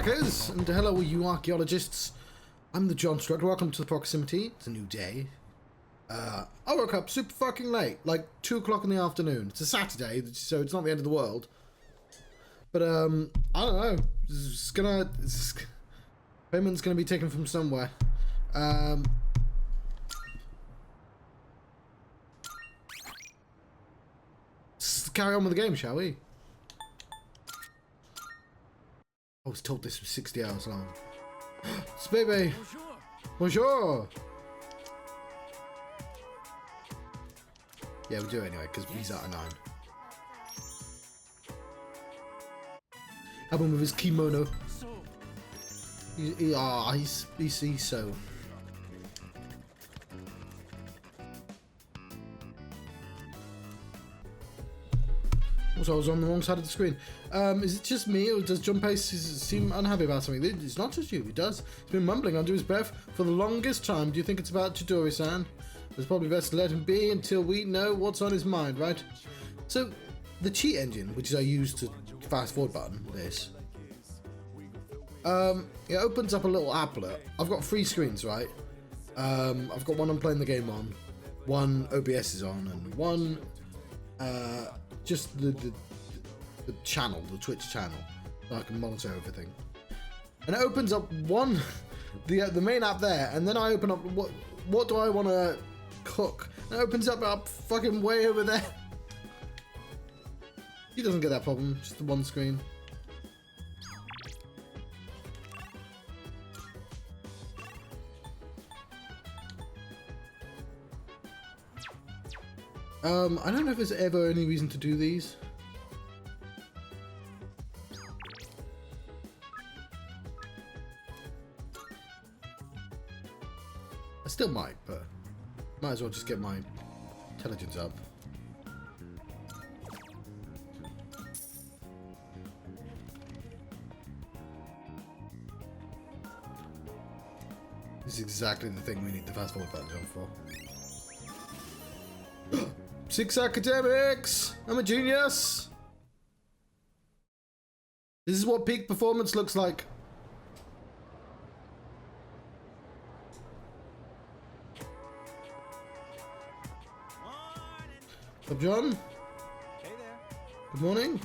hackers, and hello you archaeologists. I'm the Johnstruct. Welcome to the proximity. It's a new day. I woke up super fucking late, like 2 o'clock in the afternoon. It's a Saturday, so it's not the end of the world. But I don't know. Payment's gonna be taken from somewhere. Let's carry on with the game, shall we? I was told this was 60 hours long. It's baby. Bonjour. Yeah, we'll do it anyway, because he's out of 9. Have him with his kimono. He's so. Also, I was on the wrong side of the screen. Is it just me, or does Junpei seem unhappy about something? It's not just you, he does. He's been mumbling under his breath for the longest time. Do you think it's about Chidori-san? It's probably best to let him be until we know what's on his mind, right? So, the cheat engine, which I use to fast forward button, this, it opens up a little applet. I've got 3 screens, right? I've got one I'm playing the game on, one OBS is on, and one, just the channel, the Twitch channel, so I can monitor everything. And it opens up one, the main app there, and then I open up what do I want to cook? And it opens up fucking way over there. He doesn't get that problem, just the one screen. I don't know if there's ever any reason to do these. I still might, but might as well just get my intelligence up. This is exactly the thing we need the fast forward button for. 6 academics! I'm a genius! This is what peak performance looks like. Up, John? Hey there. Good morning.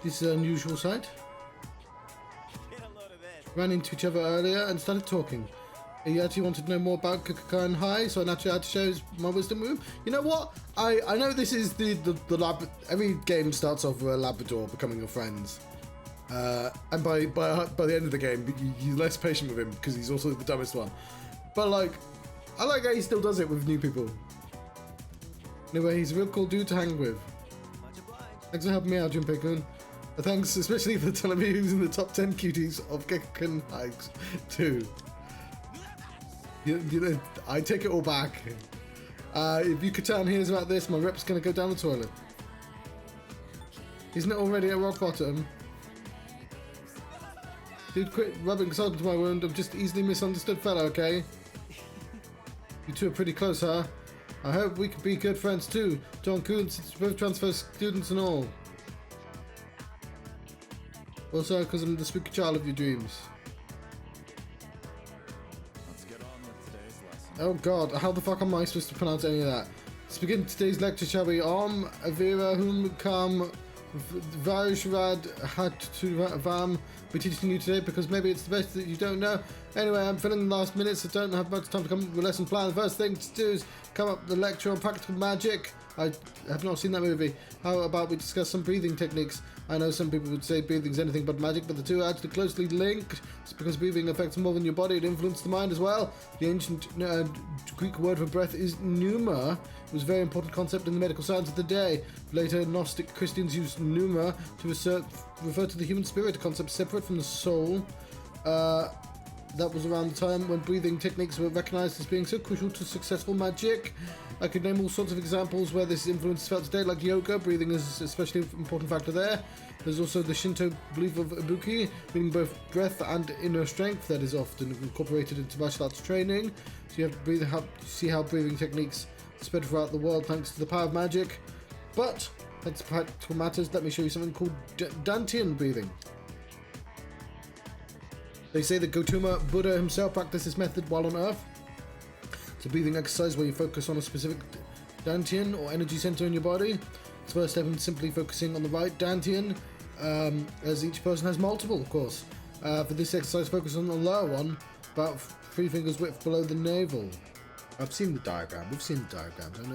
This is an unusual sight. Get a load of this. Ran into each other earlier and started talking. He actually wanted to know more about Kukukan High, so I naturally had to show my wisdom move. You know what? I know this is the lab. Every game starts off with a Labrador becoming your friends, and by the end of the game, you're less patient with him because he's also the dumbest one. But like, I like how he still does it with new people. Anyway, he's a real cool dude to hang with. Much obliged. Thanks for helping me out, Junpei-kun. Thanks especially for telling me who's in the top 10 cuties of Kukukan Hikes too. You know, I take it all back. If Yucatan hears about this, my rep's gonna go down the toilet. Isn't it already at rock bottom? Dude, quit rubbing salt into my wound. I'm just easily misunderstood fellow, okay? You two are pretty close, huh? I hope we could be good friends too. John Kuhn, since we're both transfer students and all. Also, because I'm the spooky child of your dreams. Oh god, how the fuck am I supposed to pronounce any of that? Let's begin today's lecture, shall we? Avira Hum Kam Varishvad Hattuvam. We're teaching you today because maybe it's the best that you don't know. Anyway, I'm filling the last minutes, so don't have much time to come up with a lesson plan. The first thing to do is come up with the lecture on practical magic. I have not seen that movie. How about we discuss some breathing techniques? I know some people would say breathing's anything but magic, but the two are actually closely linked. It's because breathing affects more than your body, it influences the mind as well. The ancient Greek word for breath is pneuma. It was a very important concept in the medical science of the day. Later, Gnostic Christians used pneuma to refer to the human spirit, a concept separate from the soul. That was around the time when breathing techniques were recognized as being so crucial to successful magic. I could name all sorts of examples where this influence is felt today, like yoga. Breathing is especially an important factor there. There's also the Shinto belief of ibuki, meaning both breath and inner strength, that is often incorporated into martial arts training. So you have to breathe, see how breathing techniques spread throughout the world thanks to the power of magic. But, thanks to practical matters, let me show you something called Dantian breathing. They say that Gautama Buddha himself practiced this method while on Earth. It's a breathing exercise where you focus on a specific dantian or energy center in your body. Its first step in simply focusing on the right dantian, as each person has multiple, of course. For this exercise, focus on the lower one, about 3 fingers width below the navel. I've seen the diagram. We've seen the diagrams. I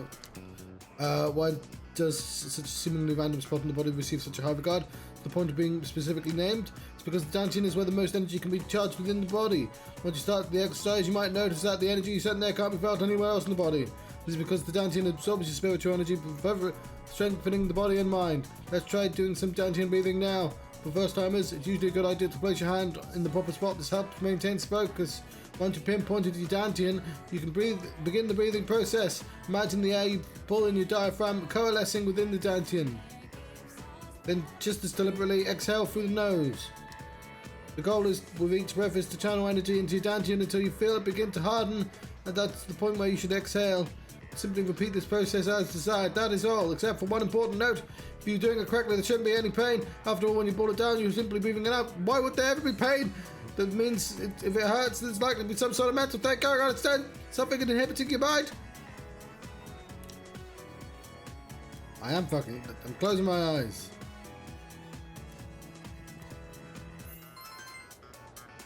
know. Why does such a seemingly random spot in the body receive such a high regard? The point of being specifically named? It's because the dantian is where the most energy can be charged within the body. Once you start the exercise, you might notice that the energy you send there can't be felt anywhere else in the body. This is because the dantian absorbs your spiritual energy, further strengthening the body and mind. Let's try doing some dantian breathing now. For first timers, it's usually a good idea to place your hand in the proper spot. This helps maintain focus. Once you pinpointed your dantian, you can begin the breathing process. Imagine the air you pull in your diaphragm coalescing within the dantian. Then just as deliberately exhale through the nose. The goal is with each breath is to channel energy into your dantian until you feel it begin to harden, and that's the point where you should exhale. Simply repeat this process as desired. That is all, except for one important note. If you're doing it correctly, there shouldn't be any pain. After all, when you pull it down, you're simply breathing it out. Why would there ever be pain? That means if it hurts, there's likely to be some sort of mental thing going on instead. Something inhibiting your mind. I'm closing my eyes.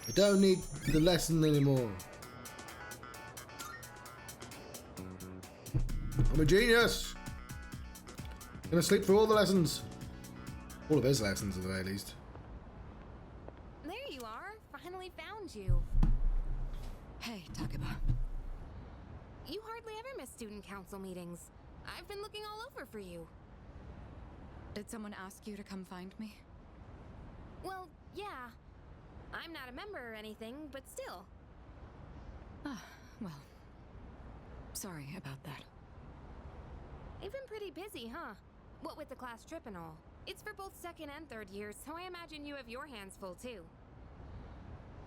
I don't need the lesson anymore. I'm a genius. I'm gonna sleep through all the lessons. All of his lessons at the very least. There you are. Finally found you. Hey, Takeba. You hardly ever miss student council meetings. I've been looking all over for you. Did someone ask you to come find me? Well, yeah. I'm not a member or anything, but still. Ah, well. Sorry about that. You've been pretty busy, huh? What with the class trip and all. It's for both second and third years, so I imagine you have your hands full too.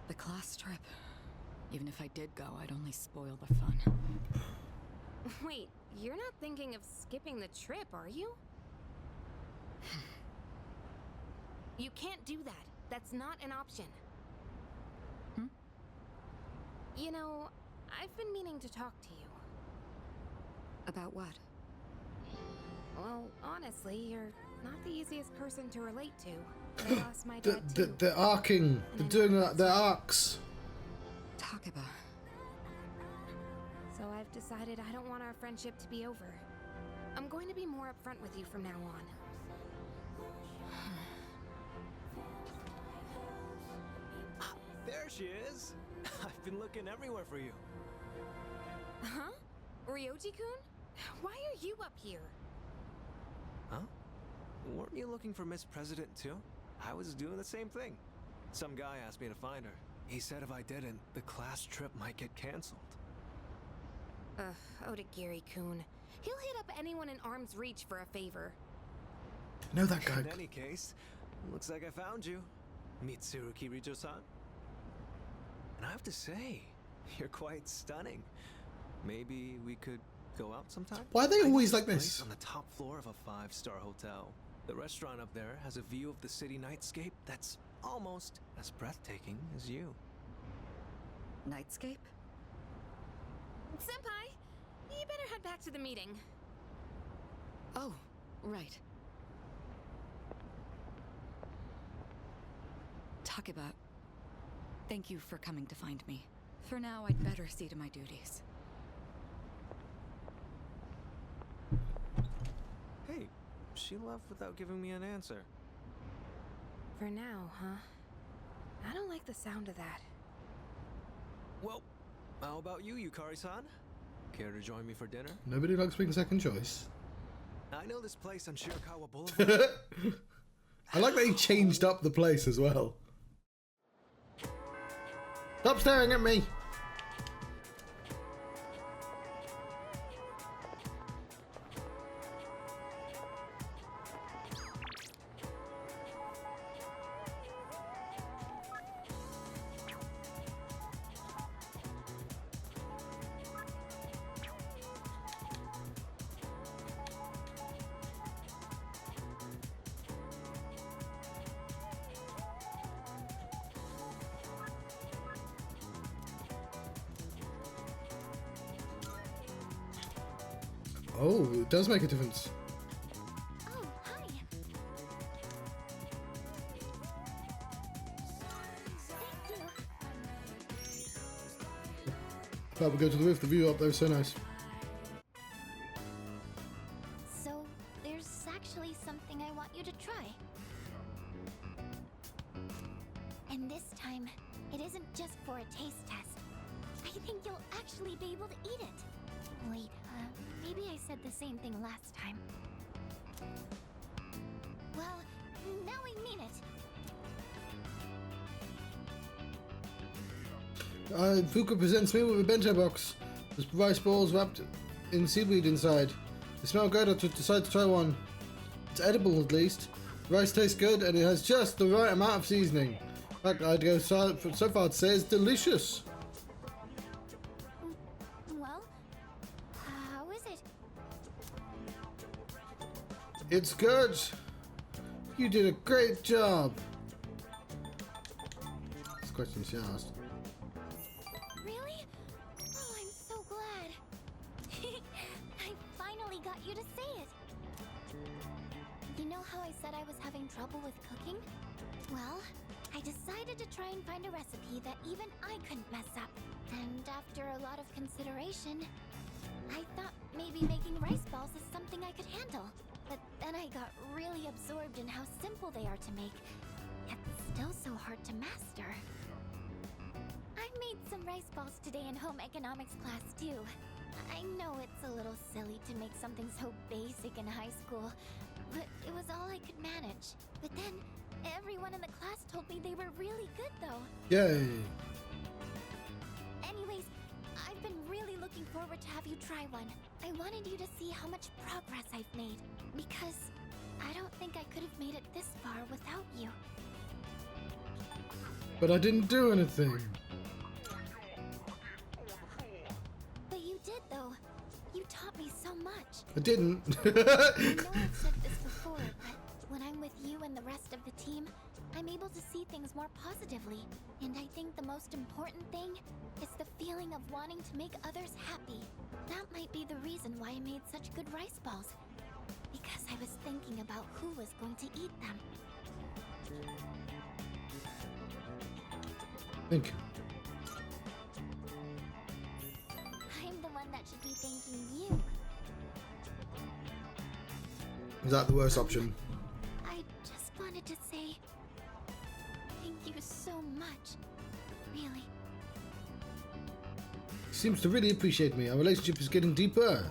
The class trip. Even if I did go, I'd only spoil the fun. Wait, you're not thinking of skipping the trip, are you? You can't do that. That's not an option. You know, I've been meaning to talk to you. About what? Well, honestly, you're not the easiest person to relate to. I lost my dad too. They're arcing. They're doing their arcs. Takeba. So I've decided I don't want our friendship to be over. I'm going to be more upfront with you from now on. There she is. I've been looking everywhere for you. Huh? Ryoji-kun? Why are you up here? Huh? Weren't you looking for Miss President too? I was doing the same thing. Some guy asked me to find her. He said if I didn't, the class trip might get canceled. Ugh, Odagiri-kun. He'll hit up anyone in arm's reach for a favor. I know that guy. In any case, looks like I found you. Mitsuru Kirijo-san. And I have to say, you're quite stunning. Maybe we could go out sometime? Why are they I always got like a this? place on the top floor of a 5-star hotel. The restaurant up there has a view of the city nightscape that's almost as breathtaking as you. Nightscape? Senpai, you better head back to the meeting. Oh, right. Takeba, thank you for coming to find me. For now, I'd better see to my duties. Hey, she left without giving me an answer. For now, huh? I don't like the sound of that. Well, how about you, Yukari-san? Care to join me for dinner? Nobody likes being second choice. I know this place on Shirakawa Boulevard. I like that he changed up the place as well. Stop staring at me! Oh, it does make a difference. Oh, hi. Thank you. But we go to the roof. The view up there is so nice. So, there's actually something I want you to try. And this time, it isn't just for a taste test. I think you'll actually be able to eat it. Wait, maybe I said the same thing last time. Well, now I mean it. Fuka presents me with a bento box. There's rice balls wrapped in seaweed inside. They smell good. I decided to try one. It's edible at least. The rice tastes good and it has just the right amount of seasoning. In fact, I'd go so far to say it's delicious. Well, how is it? It's good. You did a great job. That's the question she asked. Really? Oh, I'm so glad. I finally got you to say it. You know how I said I was having trouble with cooking? Well, I decided to try and find a recipe that even I couldn't mess up. And after a lot of consideration, I thought maybe making rice balls is something I could handle. But then I got really absorbed in how simple they are to make, yet still so hard to master. I made some rice balls today in home economics class too. I know it's a little silly to make something so basic in high school, but it was all I could manage. But then, everyone in the class told me they were really good though. Yay. Anyways, I've been really looking forward to have you try one. I wanted you to see how much progress I've made, because I don't think I could have made it this far without you. But I didn't do anything. But you did though. You taught me so much. I didn't. I know I've said this before, but when I'm with you and the rest of the team, I'm able to see things more positively. And I think the most important thing is the feeling of wanting to make others happy. That might be the reason why I made such good rice balls. Because I was thinking about who was going to eat them. Thank you. I'm the one that should be thanking you. Is that the worst option? I just wanted to say thank you so much. Really. He seems to really appreciate me. Our relationship is getting deeper.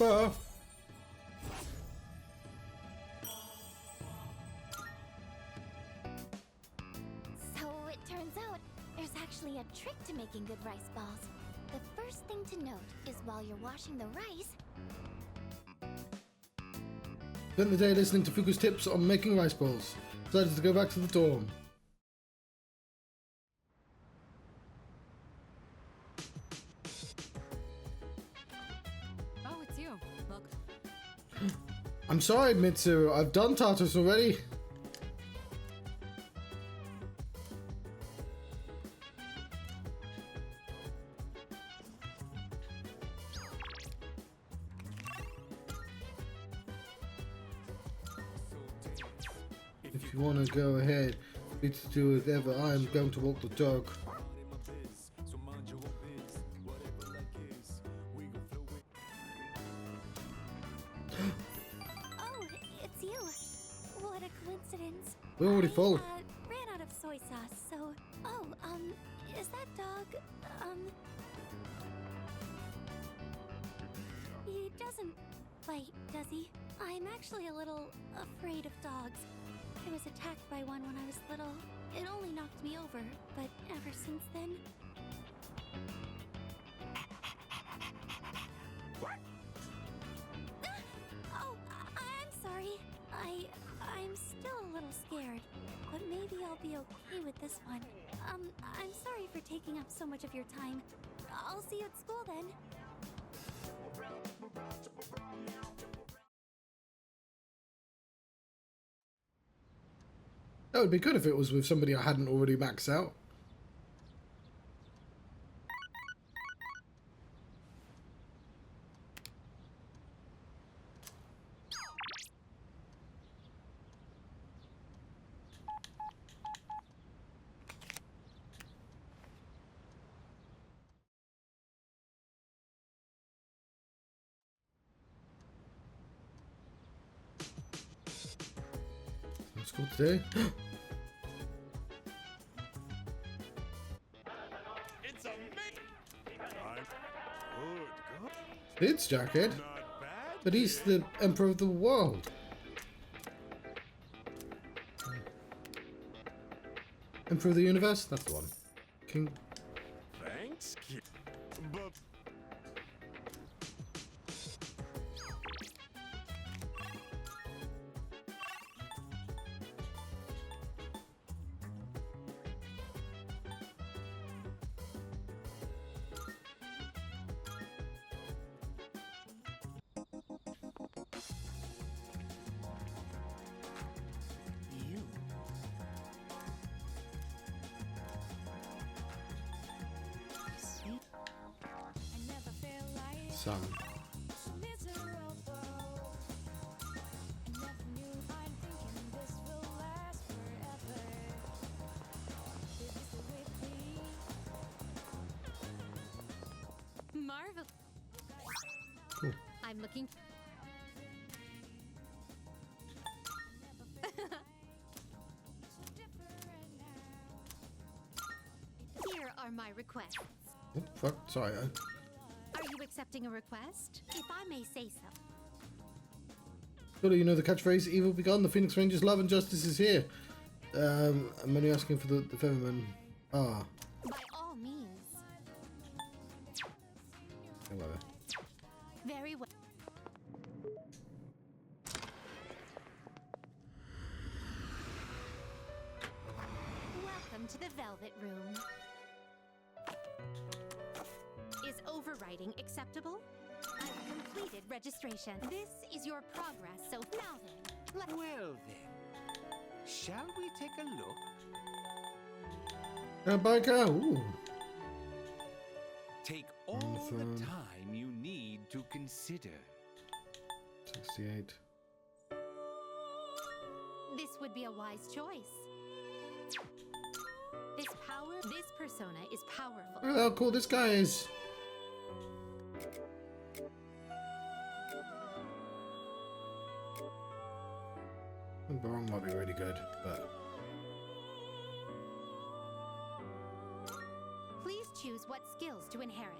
Oh. So it turns out there's actually a trick to making good rice balls. The first thing to note is while you're washing the rice, Spent the day listening to Fuku's tips on making rice balls. Decided to go back to the dorm. Oh, it's you. Look. I'm sorry, Mitsuru. I've done Tartarus already. If you want to go ahead, it's to do whatever. I am going to walk the dog. oh, it's you. What a coincidence. We're already full. Ran out of soy sauce, so... Oh, is that dog, He doesn't bite, does he? I'm actually a little afraid of dogs. I was attacked by one when I was little. It only knocked me over, but ever since then... Oh, I'm sorry. I'm still a little scared, but maybe I'll be okay with this one. I'm sorry for taking up so much of your time. I'll see you at school then. That would be good if it was with somebody I hadn't already maxed out. school today. It's amazing. Good. It's Jacket, Not bad. but he's the emperor of the world. Emperor of the universe? That's the one. King. Thanks, kid. But you. Son. Marvel. Cool. I'm looking. Here are my requests. Oh, fuck. Sorry. Are you accepting a request? If I may say so. Surely you know the catchphrase, evil begun, the Phoenix Rangers love and justice is here. I'm only asking for the Featherman. Ah. By all means. Whatever. Very well. Welcome to the Velvet Room. Is overwriting acceptable? I've completed registration. This is your progress, so now then. Well then, shall we take a look? Biker. Ooh. Take all the Awesome. time you need to consider. 68. This would be a wise choice. This persona is powerful. Look how cool this guy is. Barong might be really good, but Please choose what skills to inherit.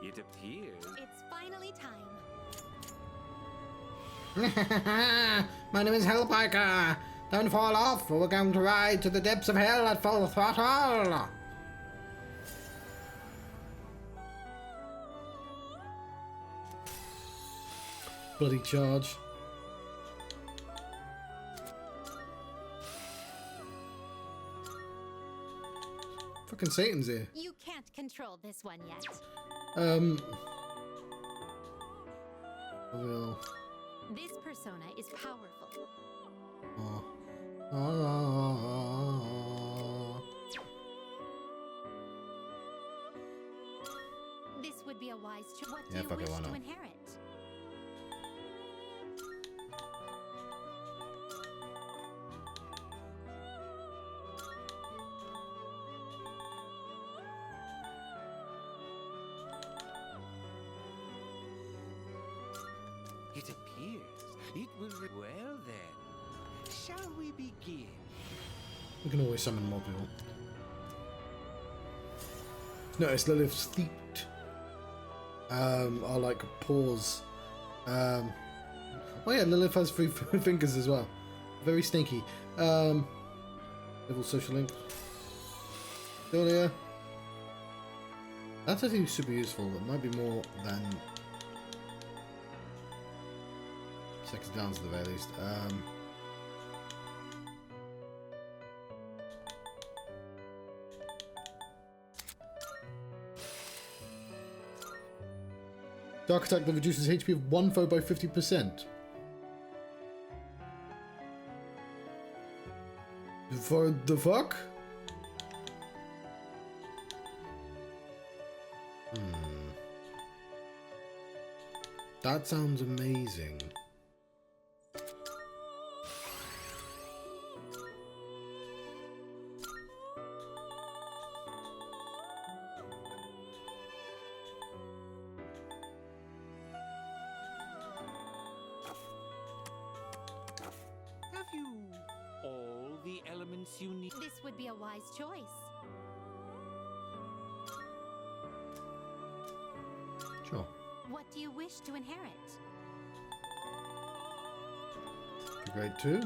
It appears It's finally time. my name is Hellbiker. Don't fall off, or we're going to ride to the depths of hell at full throttle. Bloody charge. Fucking Satan's here. You can't control this one yet. Well. This persona is powerful. This would be a wise choice. What do Yeah, you fuck it, wish why to not? inherit? It appears it will. Well then, shall we begin? We can always summon more people. Notice Lilith's feet are like paws. Oh yeah, Lilith has 3 fingers as well. Very stinky. Level social link. Earlier. That's actually super useful. It might be more than sex downs at the very least. Dark attack that reduces HP of one foe by 50%. For the fuck? That sounds amazing. since you need. This would be a wise choice. Sure. What do you wish to inherit? Grade 2.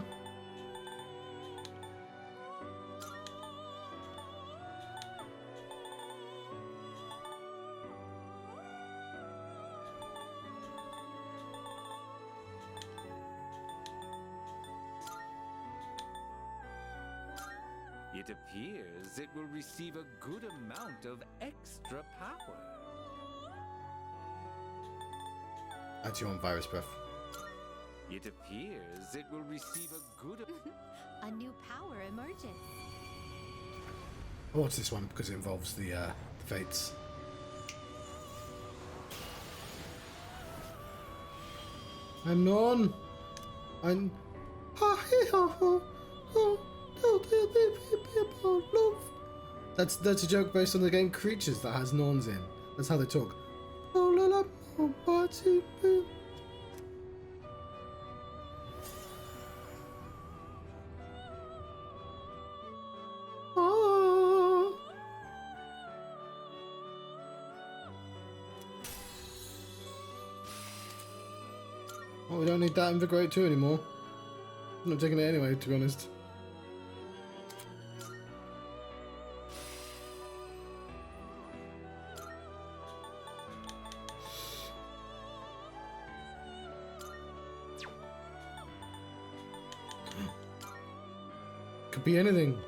It appears it will receive a good amount of extra power. That's you on virus breath. It appears it will receive a good. A new power emerges. Oh, what's this one? Because it involves the fates. I'm non. I'm. That's a joke based on the game Creatures that has Norns in. That's how they talk. Well, we don't need that Invigorate 2 anymore. I'm not taking it anyway, to be honest. Could be anything.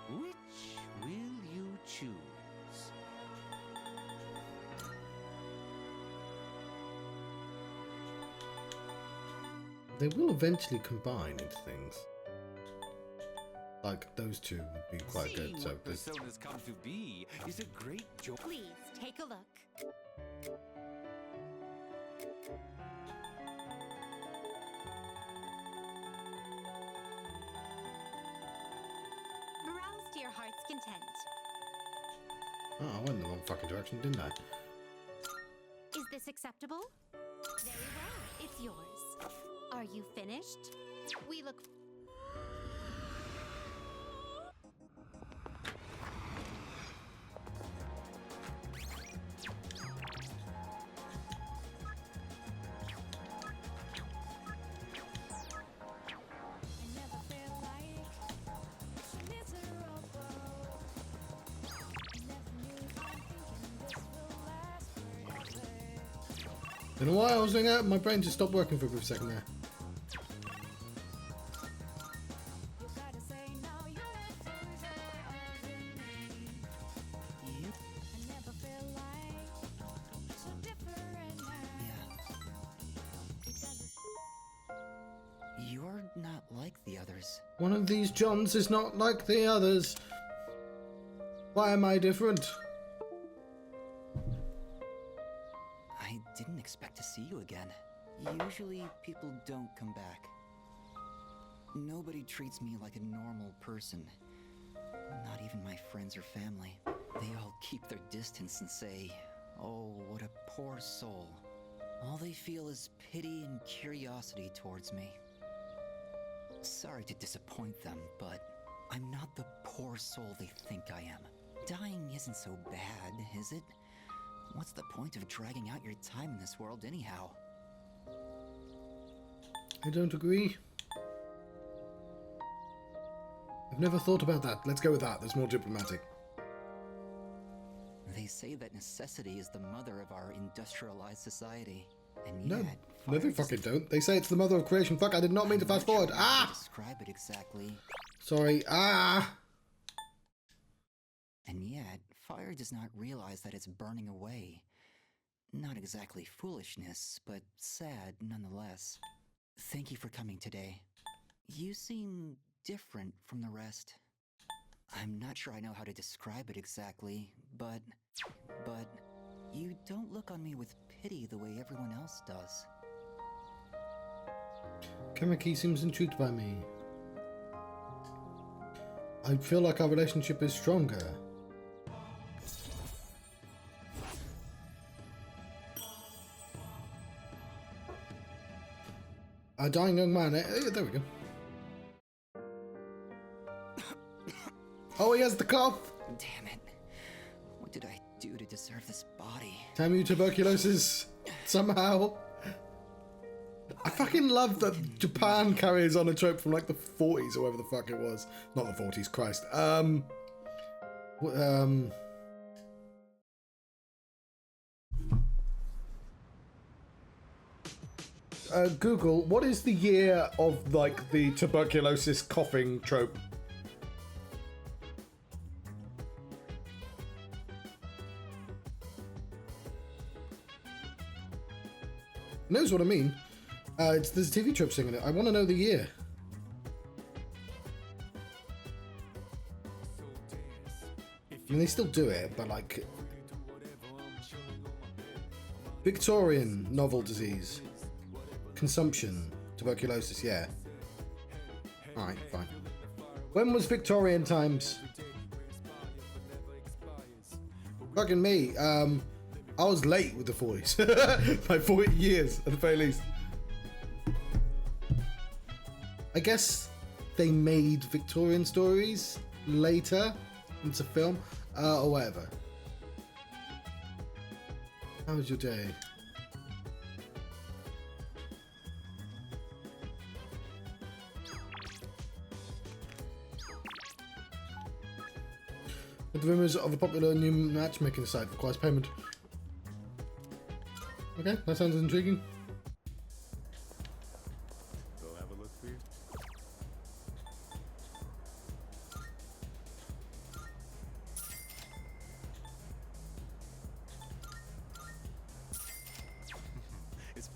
Which will you choose? They will eventually combine into things. Like those two would be quite Seeing good. So what there's personas come to be is a great joy. Please take a look. Browse to your heart's content. oh, I went in the wrong fucking direction, didn't I? Is this acceptable? Very well, it's yours. Are you finished? We look. Don't know why I was doing that. My brain just stopped working for a brief second there. You're not like the others. One of these Johns is not like the others. Why am I different? I didn't expect to see you again. Usually people don't come back. Nobody treats me like a normal person. Not even my friends or family. They all keep their distance and say, "Oh, what a poor soul." All they feel is pity and curiosity towards me. Sorry to disappoint them, but I'm not the poor soul they think I am. Dying isn't so bad, is it? What's the point of dragging out your time in this world anyhow? I don't agree. I've never thought about that. Let's go with that. That's more diplomatic. They say that necessity is the mother of our industrialized society. And No, yet, no, they fire fucking don't. They say it's the mother of creation. Fuck, I did not mean to fast forward. I'm not sure how to Ah! describe it exactly. Sorry. Ah! And yet, fire does not realize that it's burning away. Not exactly foolishness, but sad nonetheless. Thank you for coming today. You seem different from the rest. I'm not sure I know how to describe it exactly, but you don't look on me with pity the way everyone else does. Kamiki seems intrigued by me. I feel like our relationship is stronger. A dying young man. There we go. Oh, he has the cough. Damn it. What did I do to deserve this body? Damn you, tuberculosis. Somehow. I fucking love that Japan carries on a trope from like the 40s or whatever the fuck it was. Not the 40s, Christ. Google, what is the year of like the tuberculosis coughing trope? Knows what I mean. There's a TV trope singing it. I want to know the year. I mean, they still do it, but like Victorian novel disease, consumption, tuberculosis. Yeah. All right, fine. When was Victorian times? Fucking me. I was late with the 40s. By 40 years at the very least. I guess they made Victorian stories later into film or whatever. How was your day? With the rumours of a popular new matchmaking site requires payment. Okay, that sounds intriguing. Go have a look for you. It's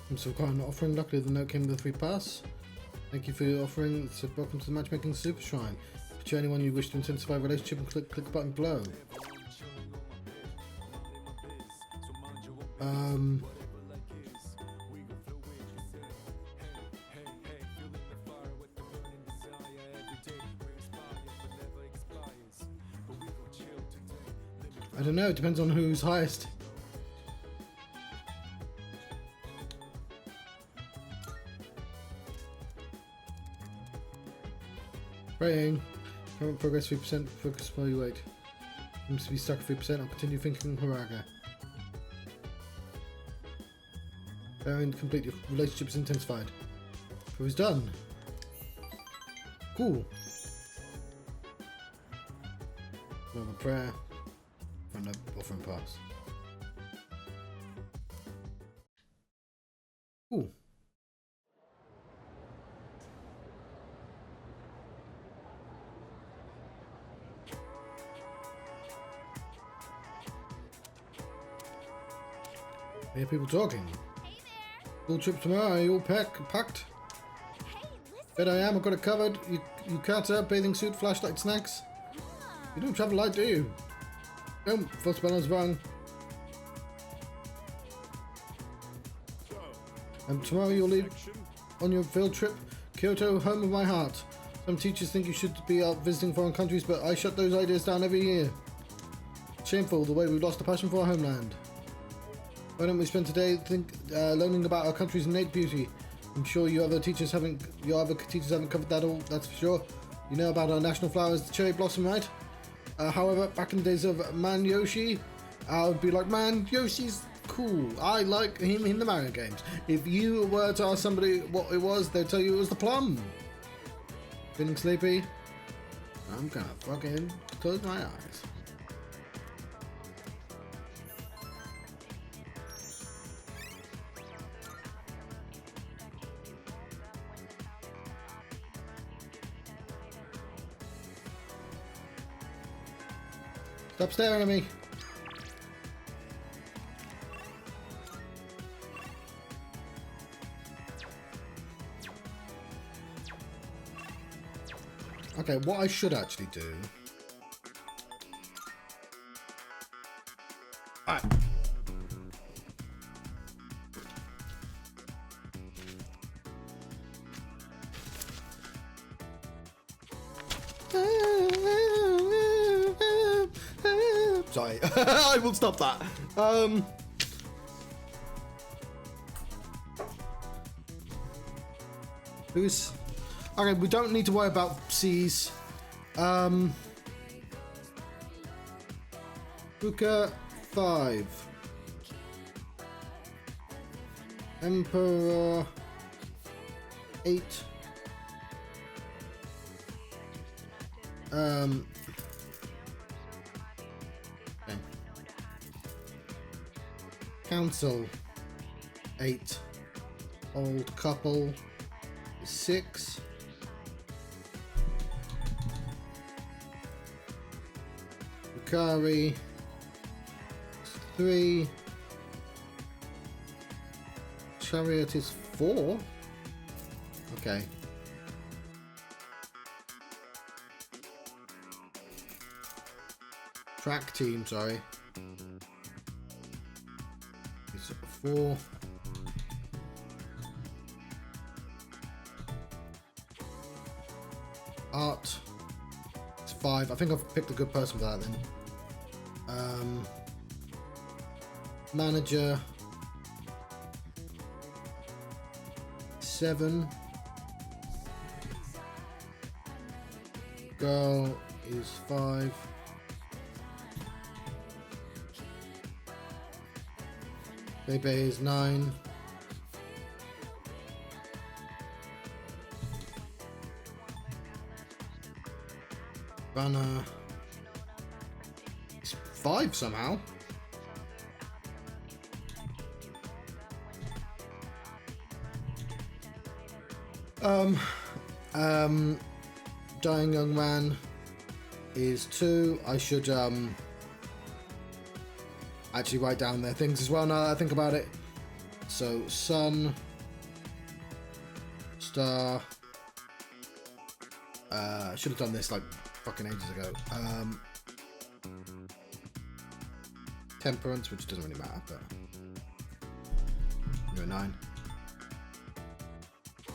I'm so quite an offering. Luckily, the note came with a free pass. Thank you for your offering. So welcome to the Matchmaking Super Shrine. Feature anyone you wish to intensify a relationship and click the button below. I don't know. It depends on who's highest. Praying. Current progress 3%. Focus while you wait. Seems to be stuck at 3%. I'll continue thinking Horaga. Bearing complete. Your relationship is intensified. Proof is done. Cool. Another prayer. And an offering pass. Cool. I hear people talking. Hey there! Full trip tomorrow, are you all packed? Hey, listen! Bet I am, I've got it covered. Yukata, bathing suit, flashlight, snacks. You don't travel light, do you? No, false balance wrong. And tomorrow you'll leave on your field trip. Kyoto, home of my heart. Some teachers think you should be out visiting foreign countries, but I shut those ideas down every year. Shameful the way we've lost the passion for our homeland. Why don't we spend today learning about our country's innate beauty? I'm sure your other teachers haven't covered that all, that's for sure. You know about our national flowers, the cherry blossom, right? However, back in the days of Man Yoshi, I would be like, man, Yoshi's cool. I like him in the Mario games. If you were to ask somebody what it was, they'd tell you it was the plum. Feeling sleepy? I'm gonna fucking close my eyes. Stop staring at me. Okay, what I should actually do Alright. Sorry, I will stop that. Who's... Okay, we don't need to worry about C's. Fuka 5. Emperor 8. Okay. Council 8. Old couple 6. Yukari 3. Chariot is 4. Okay. Track team, sorry. It's 4. Art. It's 5. I think I've picked a good person for that then. Manager. 7. Girl is 5. Bebe is 9. Banner is 5 somehow. Dying young man is 2. I should actually write down their things as well now that I think about it. So sun, star. I should have done this like fucking ages ago. Temperance, which doesn't really matter, but you're a 9.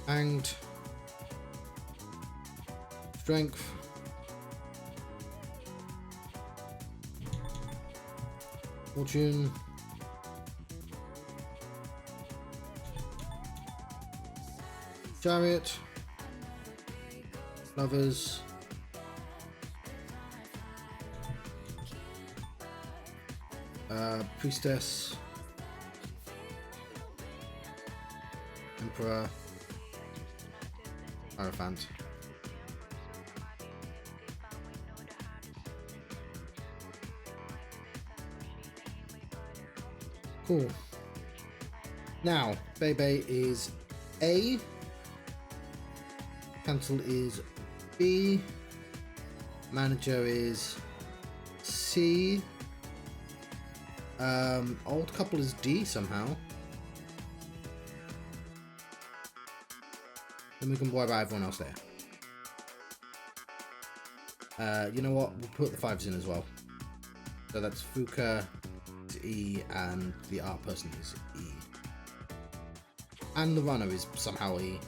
Hanged. Strength. Fortune. Chariot. Lovers. Priestess. Emperor. Hierophant. Cool. Now, Bebe is A. Cancel is B. Manager is C. Old couple is D somehow. Then we can worry about everyone else there. You know what? We'll put the 5s in as well. So that's Fuka is E and the art person is E. And the runner is somehow E.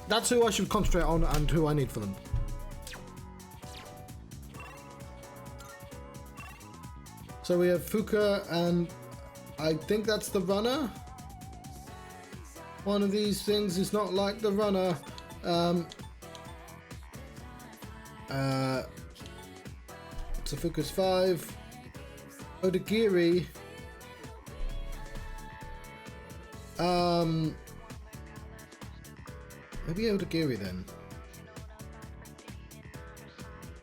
That's who I should concentrate on and who I need for them. So we have Fuka and I think that's the runner. One of these things is not like the runner. So Fuka's 5. Odagiri. Maybe Odagiri then.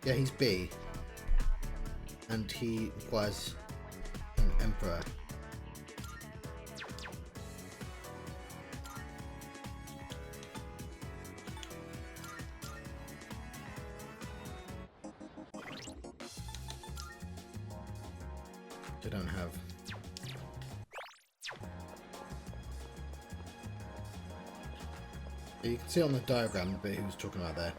Yeah, he's B. And he requires an emperor. They don't have. You can see on the diagram the bit he was talking about there.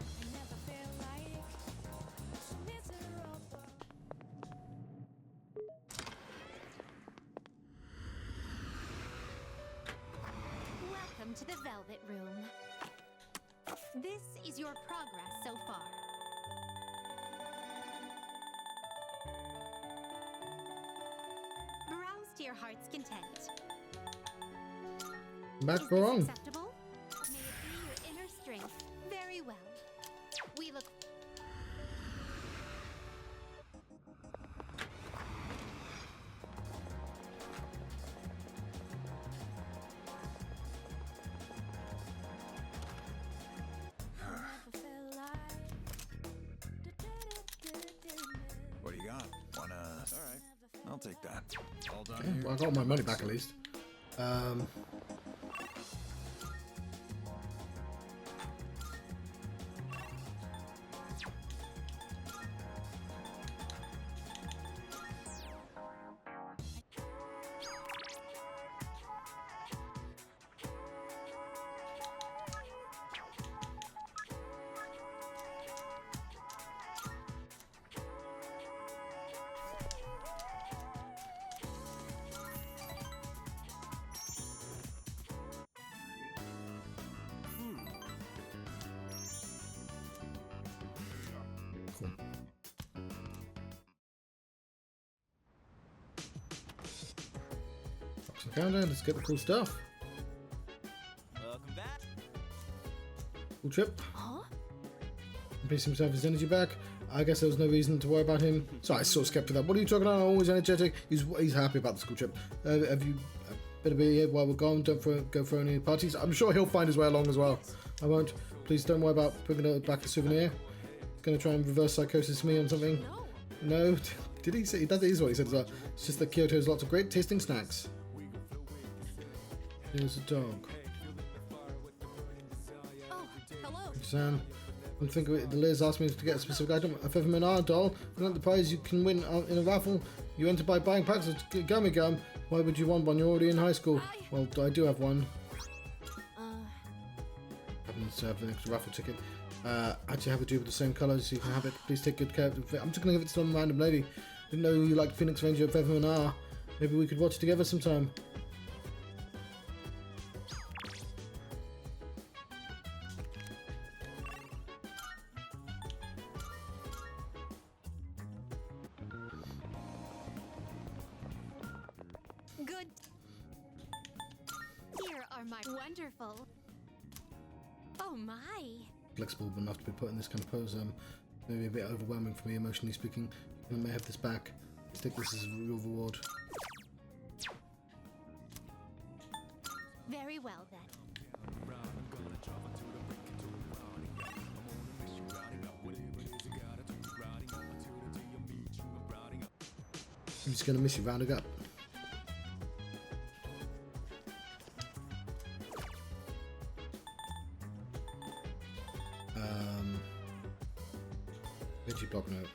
This is your progress so far. Browse to your heart's content. Back Is for this on. acceptable? May it be your inner strength. Very well. We look. What do you got? Wanna? All right, I'll take that. All done Okay, here. well, I got my money back at least. Cool. Box and countdown, let's get the cool stuff. Welcome back. Cool trip. Huh? Piece himself his energy back. I guess there was no reason to worry about him. So I sort of skipped for that. What are you talking about? Always energetic. He's happy about the school trip. Have you better be here while we're gone? Don't go for any parties. I'm sure he'll find his way along as well. I won't. Please don't worry about bringing back a souvenir. Gonna try and reverse psychosis me on something. No. Did he say? That is what he said as well. It's just that Kyoto has lots of great tasting snacks. There's a dog. Oh, hello. Sam, I'm thinking Liz asked me to get a specific item. A Featherman R doll. And the prize you can win in a raffle. You enter by buying packs of gummy gum. Why would you want one? You're already in high school. Well, I do have one. Happens to have an extra raffle ticket. Actually have a dupe with the same colour so you can have it. Please take good care of it. I'm just going to give it to some random lady. Didn't know you liked Phoenix Ranger Featherman R. Maybe we could watch together sometime. Good. Here are my wonderful. Oh my. Flexible enough to be put in this kind of pose. Maybe a bit overwhelming for me emotionally speaking. I may have this back. Let's take this as a real reward. Very well then. I'm just going to miss you rounding up. Veggie blog note.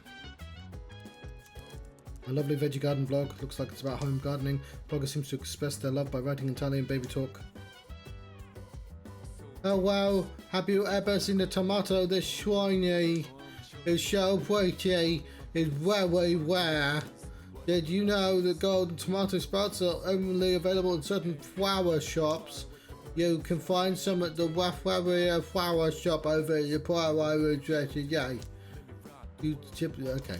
A lovely veggie garden blog. Looks like it's about home gardening. Blogger seems to express their love by writing entirely in baby talk. Oh wow, have you ever seen a tomato this shiny? It's so pretty. It's very rare. Did you know that golden tomato sprouts are only available in certain flower shops? You can find some at the Wafwaria flower shop over at the Priory address today. You tip, okay.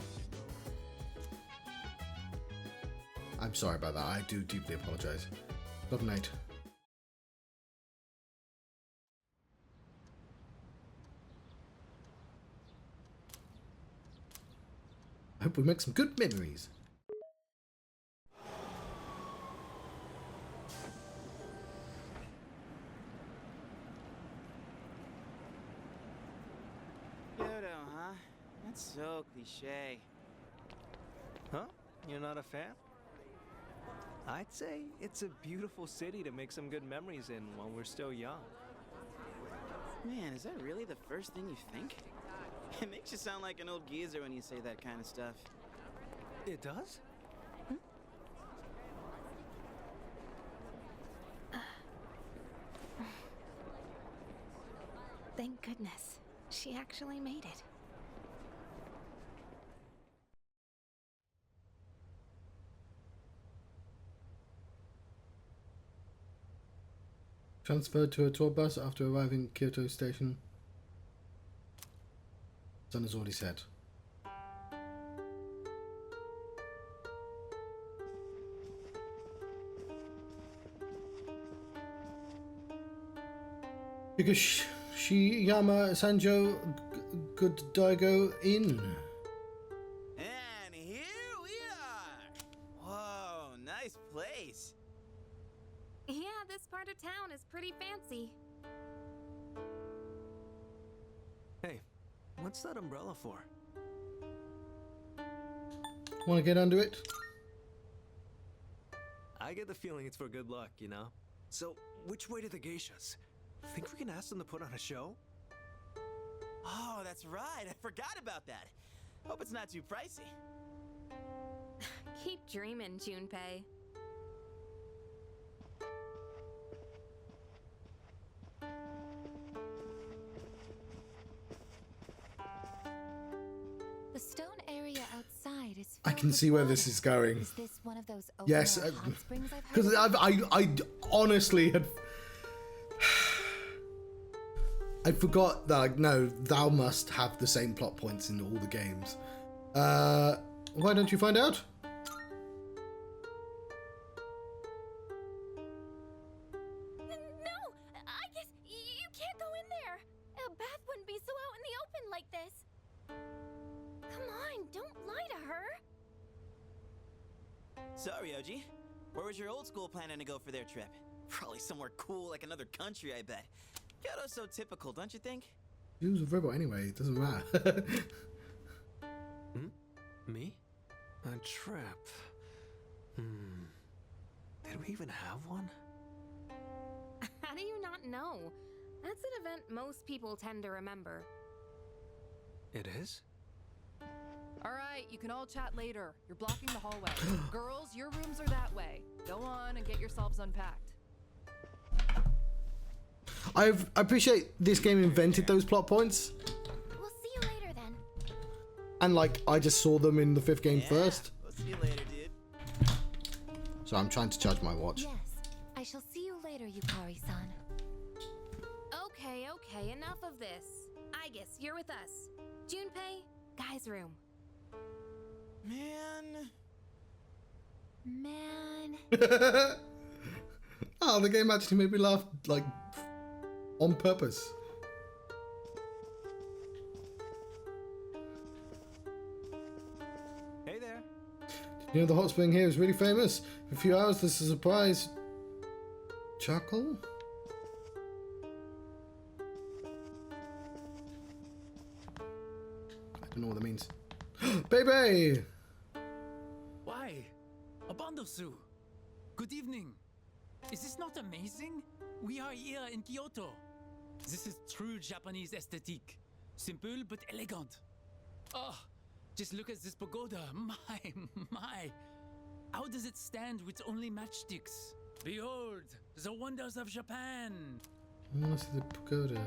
I'm sorry about that. I do deeply apologize. Good night. I hope we make some good memories. Kyoto, huh? That's so cliche. Huh? You're not a fan? I'd say it's a beautiful city to make some good memories in while we're still young. Man, is that really the first thing you think? It makes you sound like an old geezer when you say that kind of stuff. It does? Thank goodness. She actually made it. Transferred to a tour bus after arriving at Kyoto station. Sun has already set. Because Shiyama Sanjo good Daigo in. And here we are! Whoa, nice place. Yeah, this part of town is pretty fancy. Hey, what's that umbrella for? Want to get under it? I get the feeling it's for good luck, you know? So, which way to the geishas? Think we can ask them to put on a show? Oh, that's right. I forgot about that. Hope it's not too pricey. Keep dreaming, Junpei. The stone area outside is. I can see where this is going. Is this one of those Yes, open-air hot springs I've heard because about? I honestly had. I forgot that, like, no, thou must have the same plot points in all the games. Why don't you find out? No, I guess you can't go in there. A bath wouldn't be so out in the open like this. Come on, don't lie to her. So, Ryoji, where was your old school planning to go for their trip? Probably somewhere cool like another country, I bet. Kyoto's so typical, don't you think? He was a robot anyway, it doesn't matter. Me? A trip? Did we even have one? How do you not know? That's an event most people tend to remember. It is? All right, you can all chat later. You're blocking the hallway. Girls, your rooms are that way. Go on and get yourselves unpacked. I appreciate this game invented those plot points, We'll see you later then. and like I just saw them in the 5th game first, We'll see you later, dude. so I'm trying to charge my watch. Yes, I shall see you later, Yukari-san. Okay, enough of this. I guess you're with us. Junpei, guy's room. Man. Oh, the game actually made me laugh, like, on purpose. Hey there. You know, the hot spring here is really famous. For a few hours, this is a surprise. Chuckle? I don't know what that means. Baby! Why? Abandosu! Good evening! Is this not amazing? We are here in Kyoto. This is true Japanese aesthetic. Simple but elegant. Oh, just look at this pagoda. My. How does it stand with only matchsticks? Behold, the wonders of Japan. I want to see the pagoda.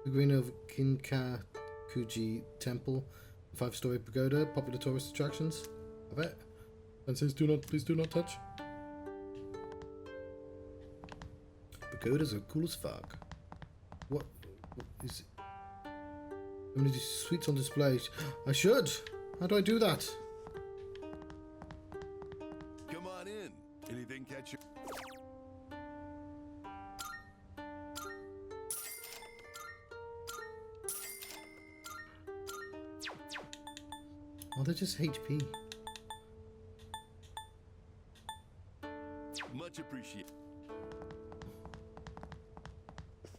The green of Kinkakuji Temple, 5-story pagoda, popular tourist attractions. I bet. And says, please do not touch. Pagodas are cool as fuck. What is it? I'm gonna do sweets on display. I should. How do I do that? Come on in. Anything catch your... Oh, they're just HP. Much appreciated.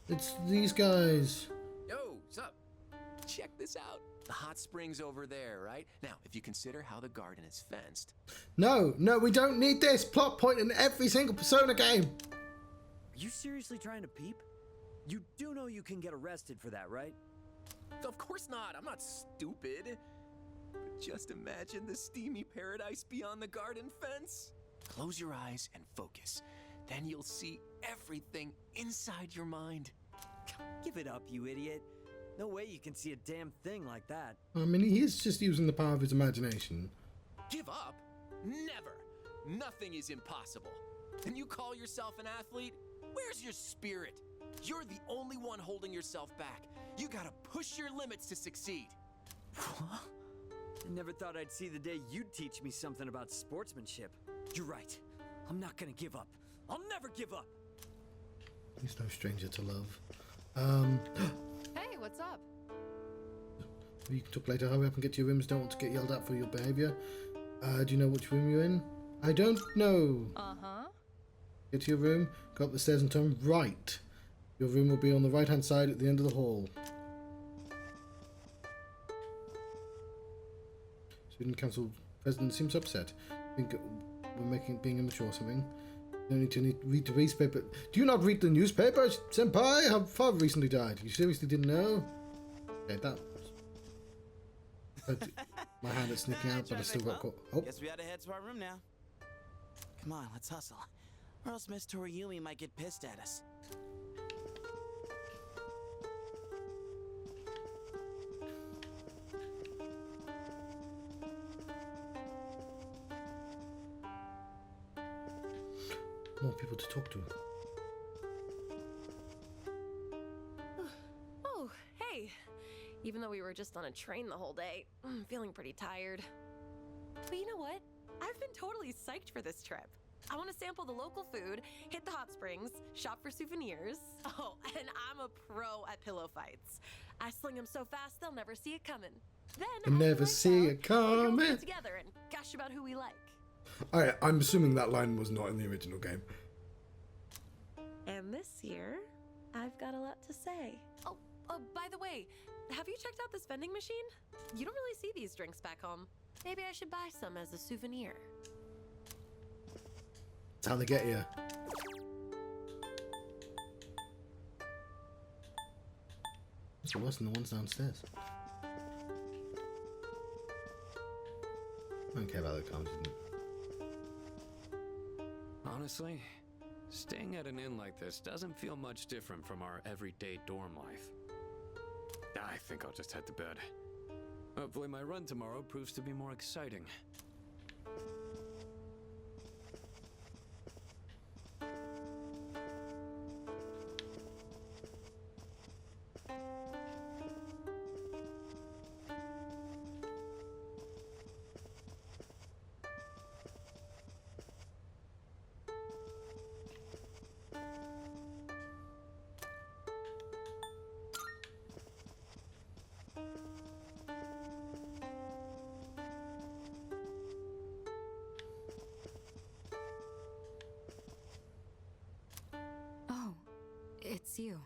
It's these guys. Yo, sup? Check this out. The hot springs over there, right? Now, if you consider how the garden is fenced. No, we don't need this plot point in every single Persona game. Are you seriously trying to peep? You do know you can get arrested for that, right? Of course not. I'm not stupid. But just imagine the steamy paradise beyond the garden fence. Close your eyes and focus. Then you'll see everything inside your mind. Give it up, you idiot. No way you can see a damn thing like that. I mean, he is just using the power of his imagination. Give up? Never. Nothing is impossible. And you call yourself an athlete? Where's your spirit? You're the only one holding yourself back. You gotta push your limits to succeed. What? I never thought I'd see the day you'd teach me something about sportsmanship. You're right. I'm not gonna give up. I'll never give up. He's no stranger to love. Hey, what's up? You can talk later. Hurry up and get to your rooms. Don't want to get yelled at for your behavior. Do you know which room you're in? I don't know. Uh-huh. Get to your room, go up the stairs and turn right. Your room will be on the right-hand side at the end of the hall. Student Council President seems upset. Think we're being immature or something. No need to read the newspaper. Do you not read the newspaper? Senpai, her father recently died. You seriously didn't know? Okay, that... my hand is sneaking out, but I still got caught. Oh. Guess we ought to head to our room now. Come on, let's hustle. Or else Miss Toriumi might get pissed at us. More people to talk to. Oh, hey. Even though we were just on a train the whole day, I'm feeling pretty tired. But you know what? I've been totally psyched for this trip. I want to sample the local food, hit the hot springs, shop for souvenirs. Oh, and I'm a pro at pillow fights. I sling them so fast they'll never see it coming. Then never see it coming. We get together and gush about who we like. I'm assuming that line was not in the original game. And this year, I've got a lot to say. Oh, by the way, have you checked out this vending machine? You don't really see these drinks back home. Maybe I should buy some as a souvenir. That's how they get you. It's worse than the ones downstairs. I don't care about the cons. Honestly, staying at an inn like this doesn't feel much different from our everyday dorm life. I think I'll just head to bed. Hopefully my run tomorrow proves to be more exciting. It's you.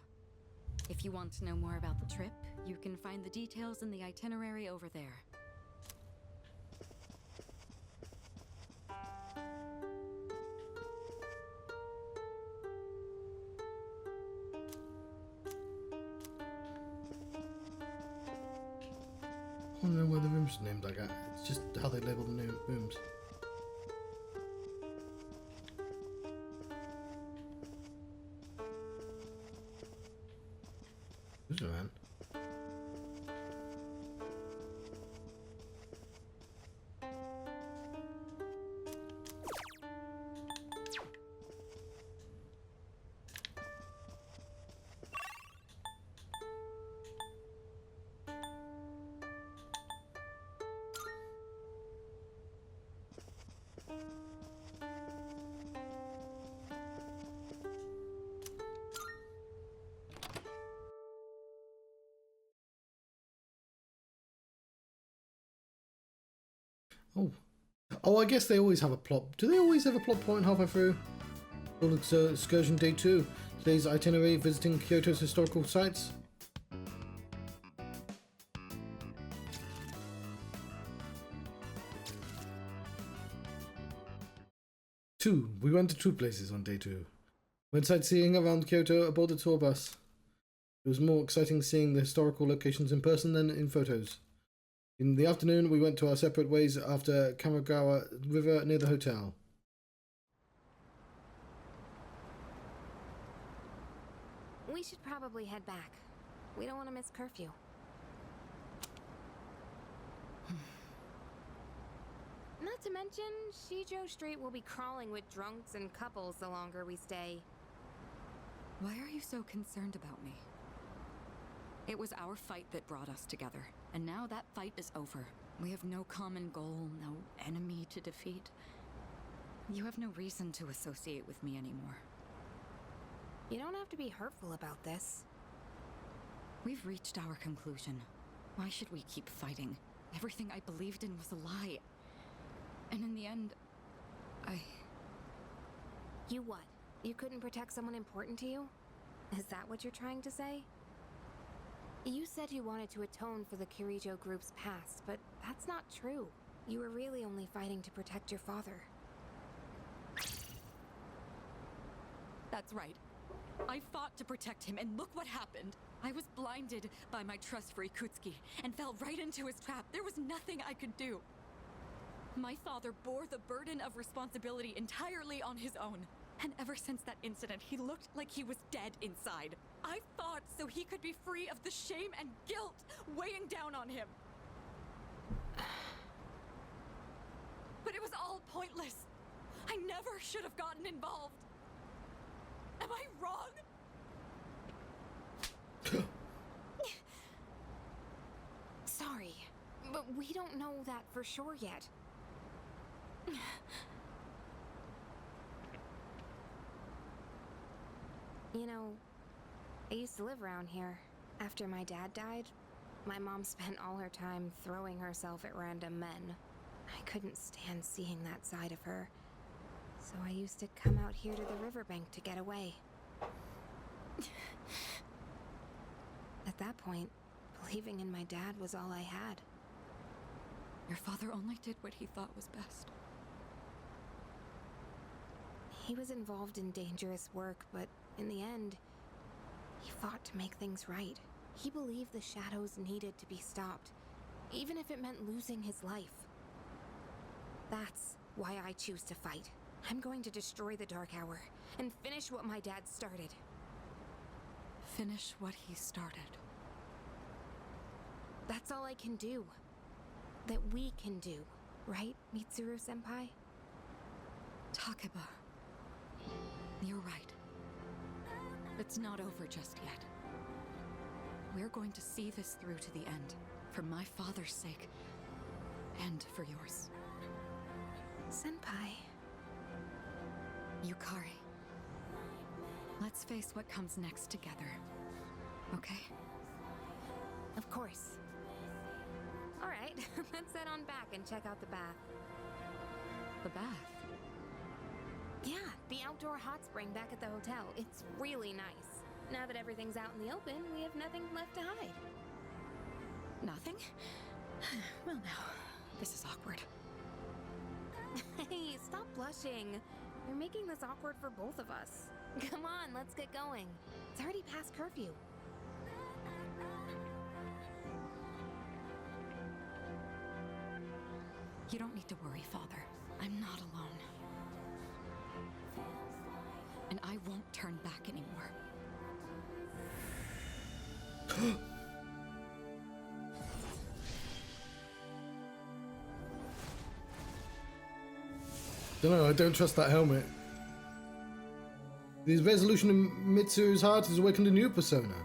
If you want to know more about the trip, you can find the details in the itinerary over there. I don't know why the rooms are named like that. It's just how they label the rooms. Who's around? Oh, I guess they always have a plot. Do they always have a plot point halfway through? Excursion Day 2. Today's itinerary, visiting Kyoto's historical sites. We went to 2 places on Day 2. Went sightseeing around Kyoto aboard a tour bus. It was more exciting seeing the historical locations in person than in photos. In the afternoon, we went to our separate ways after Kamogawa River near the hotel. We should probably head back. We don't want to miss curfew. Not to mention, Shijo Street will be crawling with drunks and couples the longer we stay. Why are you so concerned about me? It was our fight that brought us together, and now that fight is over. We have no common goal, no enemy to defeat. You have no reason to associate with me anymore. You don't have to be hurtful about this. We've reached our conclusion. Why should we keep fighting? Everything I believed in was a lie. And in the end, You what? You couldn't protect someone important to you? Is that what you're trying to say? You said you wanted to atone for the Kirito group's past, but that's not true. You were really only fighting to protect your father. That's right. I fought to protect him, and look what happened. I was blinded by my trust for Ikutsuki, and fell right into his trap. There was nothing I could do. My father bore the burden of responsibility entirely on his own. And ever since that incident, he looked like he was dead inside. I fought so he could be free of the shame and guilt weighing down on him. But it was all pointless. I never should have gotten involved. Am I wrong? Sorry, but we don't know that for sure yet. You know, I used to live around here. After my dad died, my mom spent all her time throwing herself at random men. I couldn't stand seeing that side of her, so I used to come out here to the riverbank to get away. At that point, believing in my dad was all I had. Your father only did what he thought was best. He was involved in dangerous work, but in the end, he fought to make things right. He believed the shadows needed to be stopped, even if it meant losing his life. That's why I choose to fight. I'm going to destroy the Dark Hour and finish what my dad started. Finish what he started. That's all I can do. That we can do, right, Mitsuru-senpai? Takeba. You're right. It's not over just yet. We're going to see this through to the end, for my father's sake, and for yours. Senpai. Yukari. Let's face what comes next together. Okay? Of course. Alright, let's head on back and check out the bath. The bath? Yeah, the outdoor hot spring back at the hotel. It's really nice. Now that everything's out in the open, we have nothing left to hide. Nothing? Well now, this is awkward. Hey, stop blushing. You're making this awkward for both of us. Come on, let's get going. It's already past curfew. You don't need to worry, Father. I'm not alone. And I won't turn back anymore. Don't know, I don't trust that helmet. The resolution in Mitsuru's heart has awakened a new persona.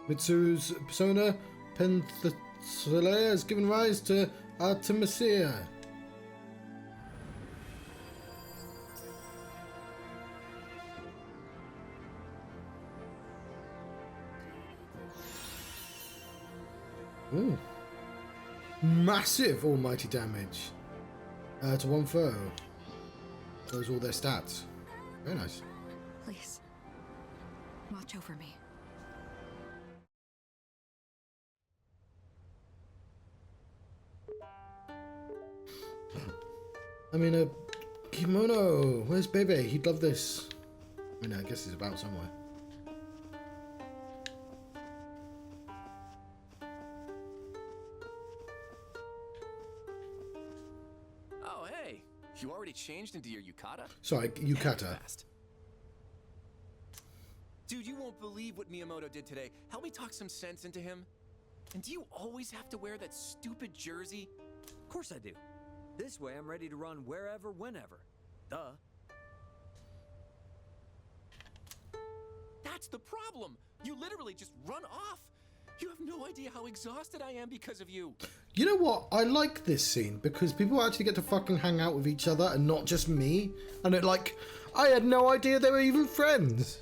Mitsuru's persona, Penthesilea, has given rise to Artemisia. Ooh. Massive almighty damage to one foe. Those are all their stats. Very nice. Please, watch over me. I mean, a kimono. Where's Bebe? He'd love this. I mean, I guess he's about somewhere. Oh, hey. You already changed into your yukata? Sorry, yukata. Fast. Dude, you won't believe what Miyamoto did today. Help me talk some sense into him. And do you always have to wear that stupid jersey? Of course I do. This way I'm ready to run wherever, whenever. Duh. That's the problem. You literally just run off. You have no idea how exhausted I am because of you. You know what? I like this scene because people actually get to fucking hang out with each other and not just me. And it like, I had no idea they were even friends.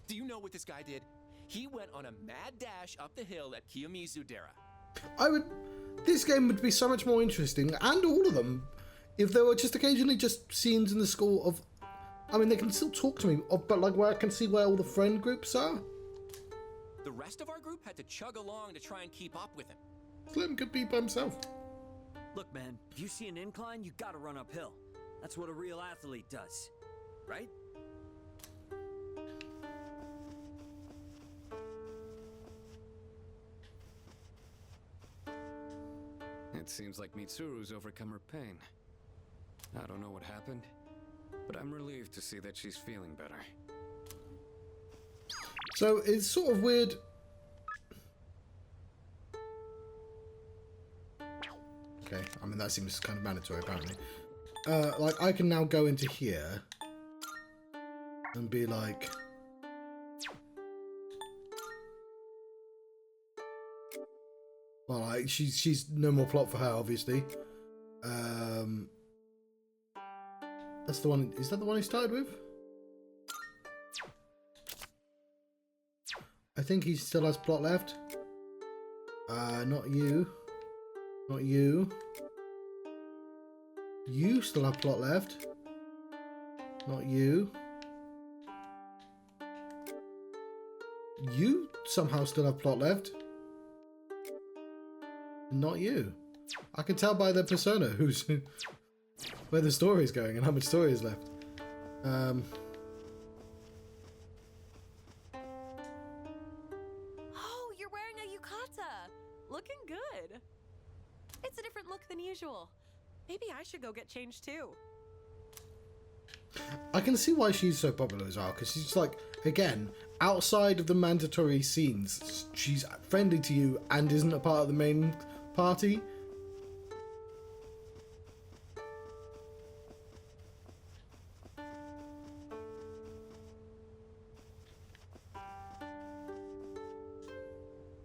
Do you know what this guy did? He went on a mad dash up the hill at Kiyomizu-dera. This game would be so much more interesting, and all of them, if there were just occasionally just scenes in the school of, I mean, they can still talk to me, but like where I can see where all the friend groups are. The rest of our group had to chug along to try and keep up with him. Slim could be by himself. Look, man, if you see an incline, you gotta run uphill. That's what a real athlete does, right? It seems like Mitsuru's overcome her pain. I don't know what happened, but I'm relieved to see that she's feeling better. So it's sort of weird. Okay, I mean that seems kind of mandatory apparently. Like I can now go into here and be like, well, like she's no more plot for her, obviously. That's the one. Is that the one he started with? I think he still has plot left. Not you. Not you. You still have plot left. Not you. You somehow still have plot left. Not you. I can tell by their persona who's where the story is going and how much story is left. Oh, you're wearing a yukata. Looking good. It's a different look than usual. Maybe I should go get changed too. I can see why she's so popular as well, because she's like, again, outside of the mandatory scenes, she's friendly to you and isn't a part of the main party.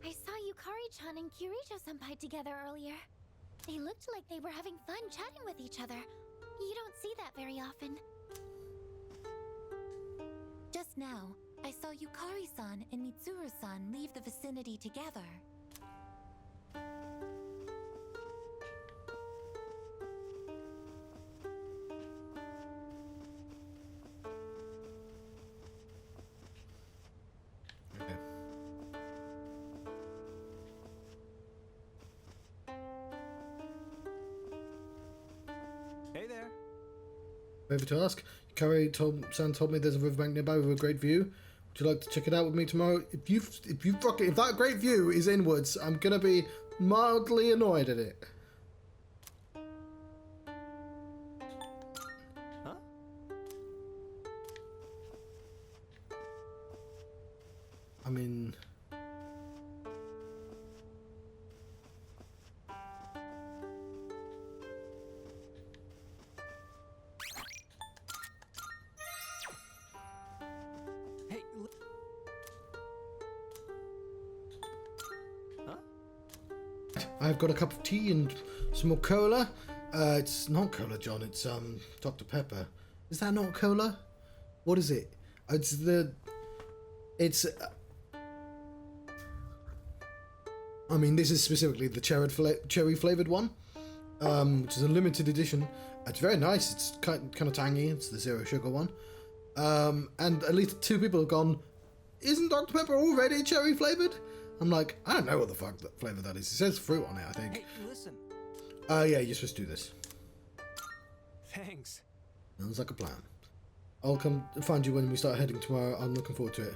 I saw Yukari-chan and Kirito-senpai together earlier. They looked like they were having fun chatting with each other. You don't see that very often. Just now, I saw Yukari-san and Mitsuru-san leave the vicinity together. Hey there. Over to ask. Yukari-san told me there's a riverbank nearby with a great view. Would you like to check it out with me tomorrow? If that great view is inwards, I'm gonna be mildly annoyed at it. Huh? I mean, Hey. Huh? I've got a cup of tea and some more cola. It's not cola, John. It's Dr. Pepper. Is that not cola? What is it? I mean, this is specifically the cherry flavored one, which is a limited edition. It's very nice. It's kind of tangy. It's the zero sugar one. And at least 2 people have gone, isn't Dr. Pepper already cherry flavored? I'm like, I don't know what the fuck that flavor that is. It says fruit on it, I think. Hey, listen. Yeah, you're supposed to do this. Thanks. Sounds like a plan. I'll come find you when we start heading tomorrow. I'm looking forward to it.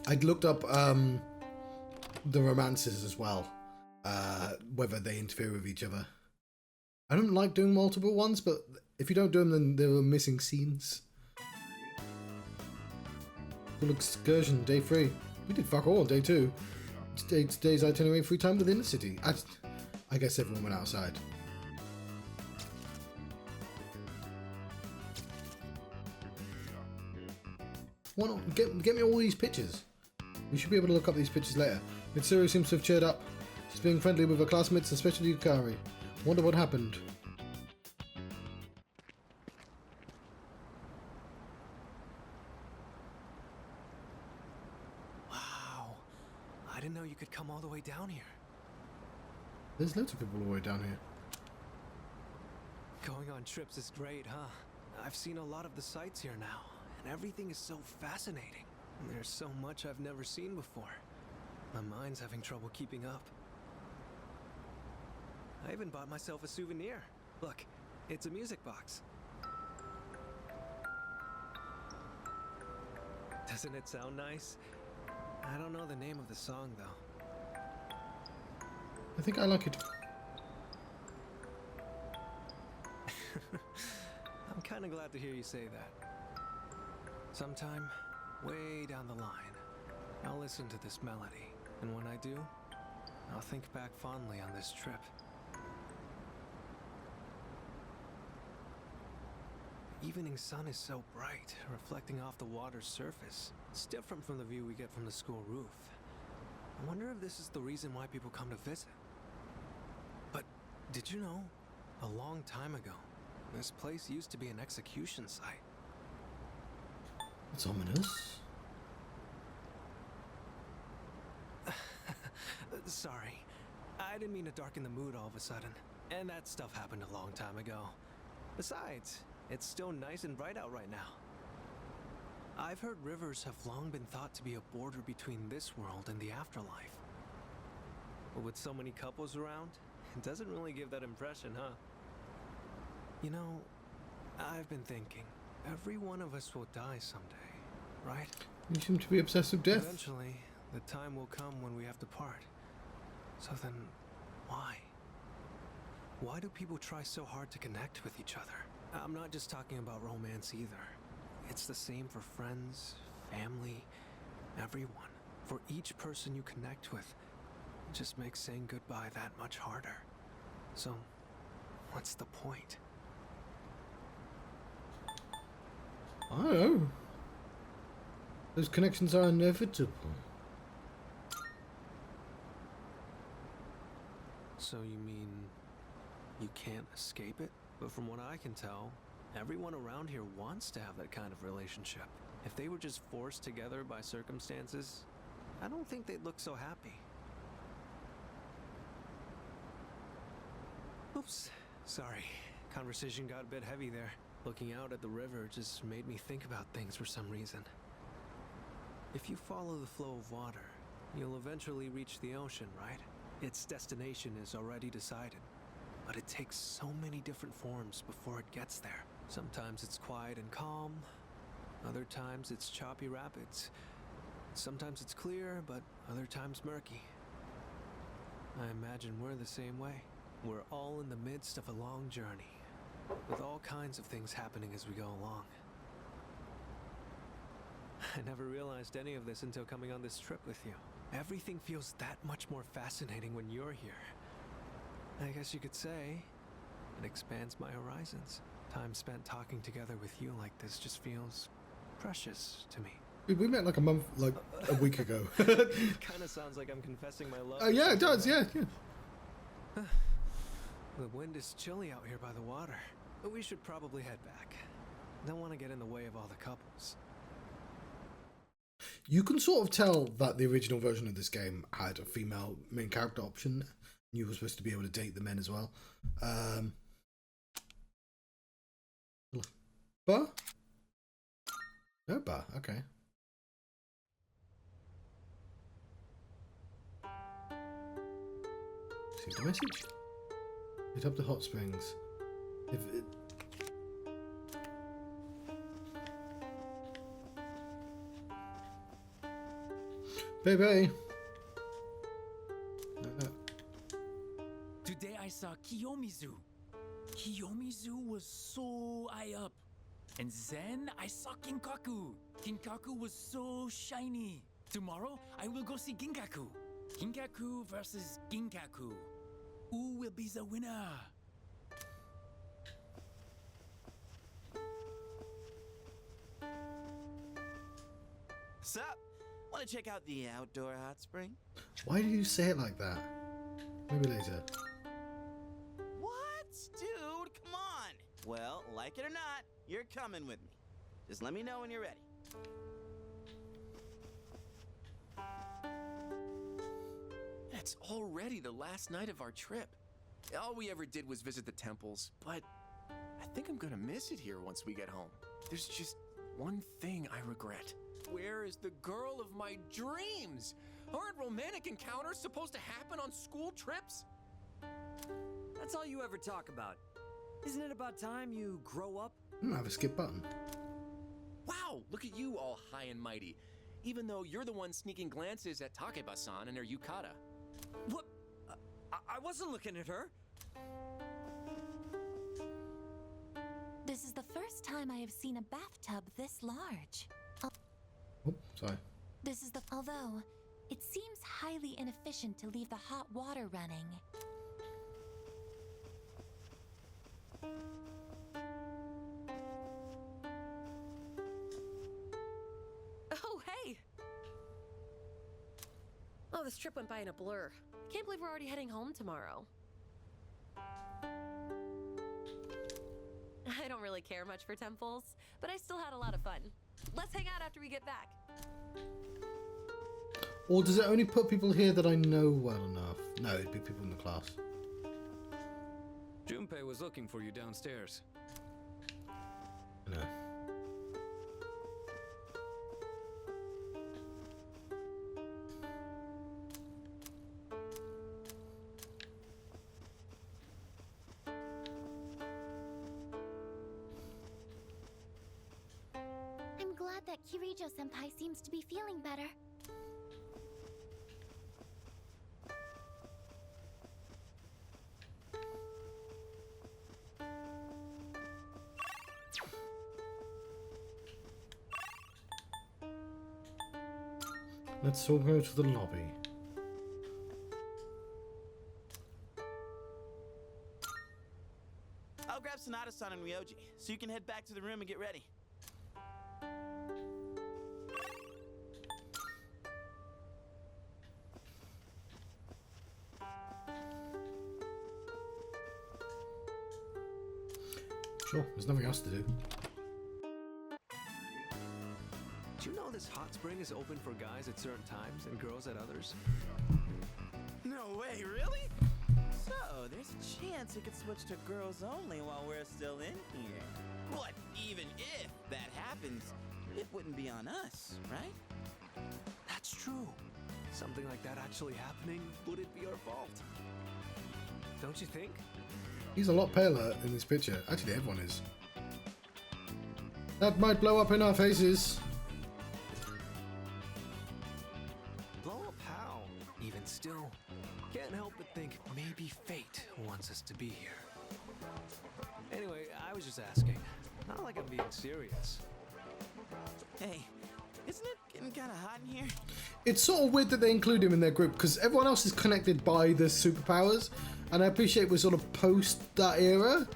I'd looked up the romances as well, whether they interfere with each other. I don't like doing multiple ones, but if you don't do them, then there are missing scenes. Full excursion, day 3. We did fuck all on day 2. Today's itinerary, free time within the city. I guess everyone went outside. Why not get me all these pictures? We should be able to look up these pictures later. Mitsuru seems to have cheered up. She's being friendly with her classmates, especially Yukari. Wonder what happened. Wow. I didn't know you could come all the way down here. There's loads of people all the way down here. Going on trips is great, huh? I've seen a lot of the sights here now, and everything is so fascinating. And there's so much I've never seen before. My mind's having trouble keeping up. I even bought myself a souvenir. Look, it's a music box. Doesn't it sound nice? I don't know the name of the song, though. I think I like it. I'm kind of glad to hear you say that. Sometime, way down the line, I'll listen to this melody, and when I do, I'll think back fondly on this trip. The evening sun is so bright, reflecting off the water's surface. It's different from the view we get from the school roof. I wonder if this is the reason why people come to visit. But did you know, a long time ago, this place used to be an execution site. It's ominous. Sorry. I didn't mean to darken the mood all of a sudden. And that stuff happened a long time ago. Besides, it's still nice and bright out right now. I've heard rivers have long been thought to be a border between this world and the afterlife. But with so many couples around, it doesn't really give that impression, huh? You know, I've been thinking, every one of us will die someday, right? You seem to be obsessed with death. Eventually, the time will come when we have to part. So then, why? Why do people try so hard to connect with each other? I'm not just talking about romance either. It's the same for friends, family, everyone. For each person you connect with, it just makes saying goodbye that much harder. So, what's the point? I don't know. Those connections are inevitable. So you mean you can't escape it? But from what I can tell, everyone around here wants to have that kind of relationship. If they were just forced together by circumstances, I don't think they'd look so happy. Oops, sorry. Conversation got a bit heavy there. Looking out at the river just made me think about things for some reason. If you follow the flow of water, you'll eventually reach the ocean, right? Its destination is already decided, but it takes so many different forms before it gets there. Sometimes it's quiet and calm, other times it's choppy rapids. Sometimes it's clear, but other times murky. I imagine we're the same way. We're all in the midst of a long journey, with all kinds of things happening as we go along. I never realized any of this until coming on this trip with you. Everything feels that much more fascinating when you're here. I guess you could say it expands my horizons. Time spent talking together with you like this just feels precious to me. We met like a week ago. Kind of sounds like I'm confessing my love. Yeah, it does. Yeah. The wind is chilly out here by the water, but we should probably head back. Don't want to get in the way of all the couples. You can sort of tell that the original version of this game had a female main character option. You were supposed to be able to date the men as well. Bar? No bar, okay. See the message? Hit up the hot springs. If it... Baby! Today I saw Kiyomizu. Kiyomizu was so high up. And then I saw Kinkaku. Kinkaku was so shiny. Tomorrow I will go see Ginkaku. Ginkaku versus Ginkaku. Who will be the winner? Sup? Want to check out the outdoor hot spring? Why do you say it like that? Maybe later. What? Dude, come on! Well, like it or not, you're coming with me. Just let me know when you're ready. It's already the last night of our trip. All we ever did was visit the temples, but I think I'm gonna miss it here once we get home. There's just one thing I regret. Where is the girl of my dreams? Aren't romantic encounters supposed to happen on school trips? That's all you ever talk about. Isn't it about time you grow up? I have a skip button. Wow, look at you all high and mighty. Even though you're the one sneaking glances at Takeba-san and her yukata. What? I wasn't looking at her. This is the first time I have seen a bathtub this large. Oh, sorry. This is the... Although, it seems highly inefficient to leave the hot water running. Oh, hey! Oh, this trip went by in a blur. Can't believe we're already heading home tomorrow. I don't really care much for temples, but I still had a lot of fun. Let's hang out after we get back. Or does it only put people here that I know well enough? No, it'd be people in the class. Junpei was looking for you downstairs. No. I'm glad that Kirijo-senpai seems to be feeling better. Let's all go to the lobby. I'll grab Sonata-san and Ryoji, so you can head back to the room and get ready. Sure, there's nothing else to do. Do you know this hot spring is open for guys at certain times and girls at others? No way, really? So, there's a chance it could switch to girls only while we're still in here. But even if that happens, it wouldn't be on us, right? That's true. Something like that actually happening, would it be our fault? Don't you think? He's a lot paler in this picture. Actually, everyone is. That might blow up in our faces. Blow up how? Even still, can't help but think maybe fate wants us to be here. Anyway, I was just asking. Not like I'm being serious. Hey, isn't it getting kind of hot in here? It's sort of weird that they include him in their group because everyone else is connected by the superpowers, and I appreciate we're sort of post that era,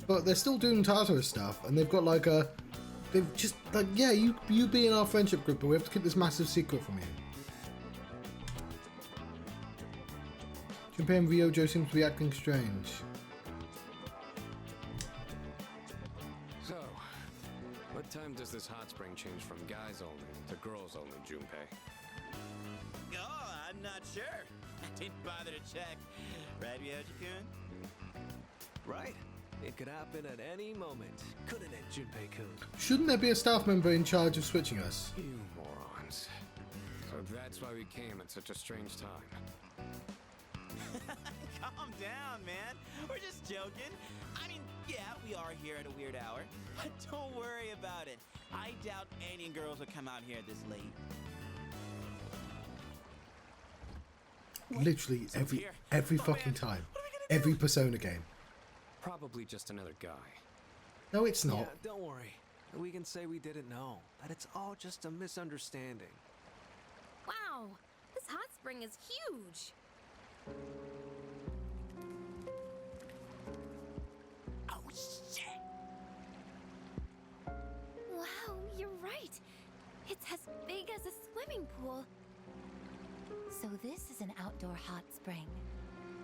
but they're still doing Tartarus stuff, and they've got like a, they've just like, yeah, you be in our friendship group, but we have to keep this massive secret from you. Junpei and Ryojo seem to be acting strange. So, what time does this hot spring change from guys only to girls only, Junpei? Oh, I'm not sure. I didn't bother to check. Right, Ryoji-kun? Right. It could happen at any moment, couldn't it, Junpei-kun? Shouldn't there be a staff member in charge of switching us? You morons. So that's why we came at such a strange time. Calm down, man. We're just joking. I mean, yeah, we are here at a weird hour. But don't worry about it. I doubt any girls will come out here this late. Literally every fucking time. Every Persona game. Probably just another guy. No, it's not. Yeah, don't worry. We can say we didn't know. That it's all just a misunderstanding. Wow, this hot spring is huge. Oh, shit! Wow, you're right. It's as big as a swimming pool. So this is an outdoor hot spring.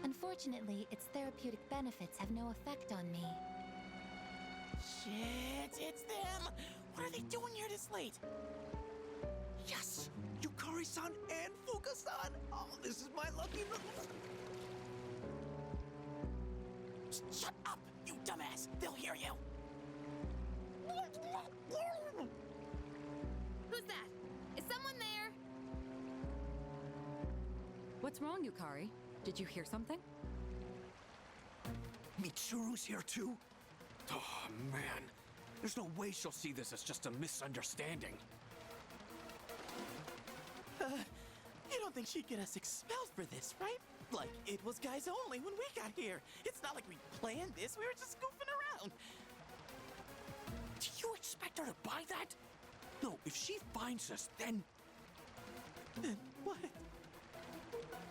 Unfortunately, its therapeutic benefits have no effect on me. Shit, it's them! What are they doing here this late? Yes! Yukari-san and Fuka-san! Oh, this is my lucky little... Shut up, you dumbass! They'll hear you! Who's that? Is someone there? What's wrong, Yukari? Did you hear something? Mitsuru's here too? Oh, man. There's no way she'll see this as just a misunderstanding. You don't think she'd get us expelled for this, right? Like, it was guys only when we got here. It's not like we planned this, we were just goofing around. Do you expect her to buy that? No, if she finds us, then... Then what?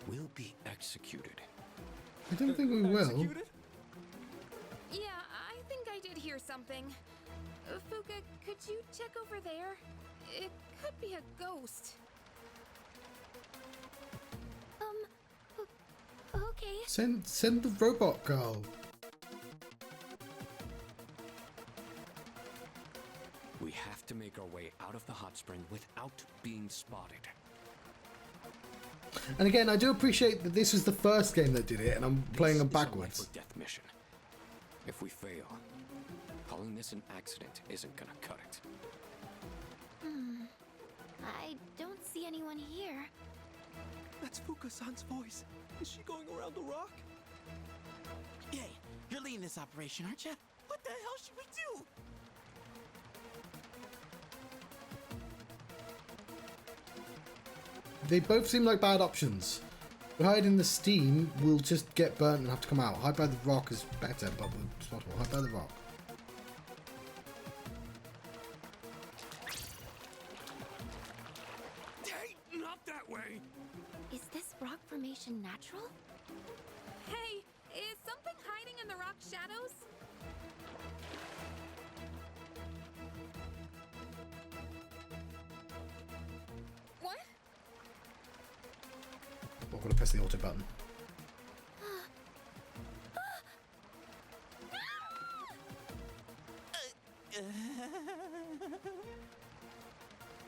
We'll be executed. I don't think we will. Yeah, I think I did hear something. Fuka, could you check over there? It could be a ghost. Okay. Send the robot girl. We have to make our way out of the hot spring without being spotted. And again, I do appreciate that this was the first game that did it, and I'm playing them This is a backwards. life or death mission. If we fail, calling this an accident isn't gonna cut it. I don't see anyone here. That's Fuka-san's voice. Is she going around the rock? Hey, you're leading this operation, aren't you? What the hell should we do? They both seem like bad options. We hide in the steam, we'll just get burnt and have to come out. Hide by the rock is better, but it's possible. Hide by the rock. Hey, not that way! Is this rock formation natural? Hey, is something hiding in the rock shadows? What? I'm gonna press the auto button.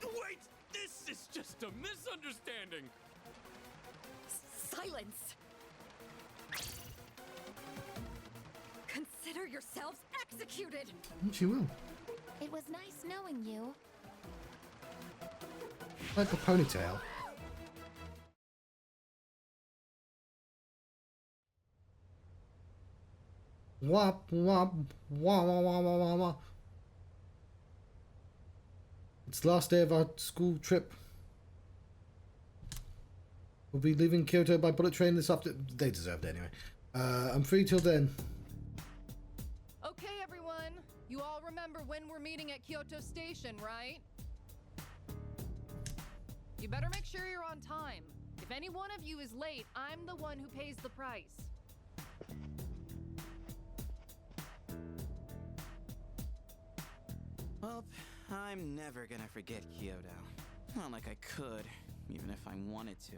Wait! This is just a misunderstanding! Silence! Consider yourselves executed! She will. It was nice knowing you. Like a ponytail. Wop wop wah wah wah wah wah wah. It's the last day of our school trip. We'll be leaving Kyoto by bullet train this afternoon. They deserved it anyway. I'm free till then. Okay, everyone. You all remember when we're meeting at Kyoto Station, right? You better make sure you're on time. If any one of you is late, I'm the one who pays the price. Well, I'm never gonna forget Kyoto. Not like I could, even if I wanted to.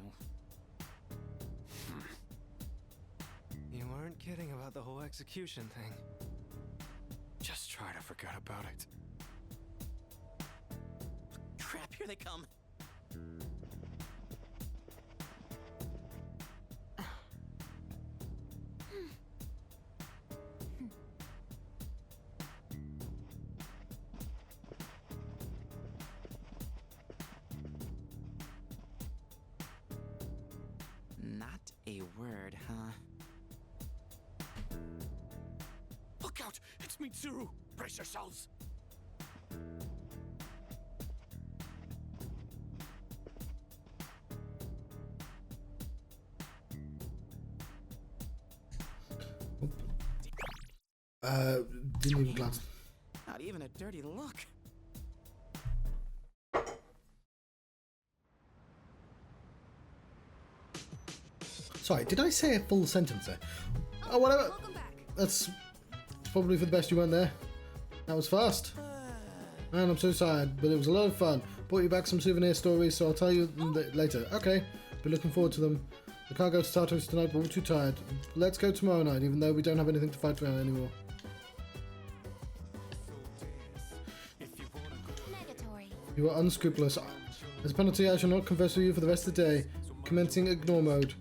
You weren't kidding about the whole execution thing. Just try to forget about it. Crap, here they come. Not a word, huh? Look out! It's Mitsuru! Brace yourselves! Didn't even glance. Not even a dirty look. Sorry, did I say a full sentence there? Oh, whatever. That's probably for the best you weren't there. That was fast. Man, I'm so sad, but it was a lot of fun. bought you back some souvenir stories, so I'll tell you them later. Okay, be looking forward to them. We can't go to Tartarus tonight, but we're too tired. Let's go tomorrow night, even though we don't have anything to fight for anymore. Negatory. You are unscrupulous. As a penalty, I shall not converse with you for the rest of the day. Commencing ignore mode.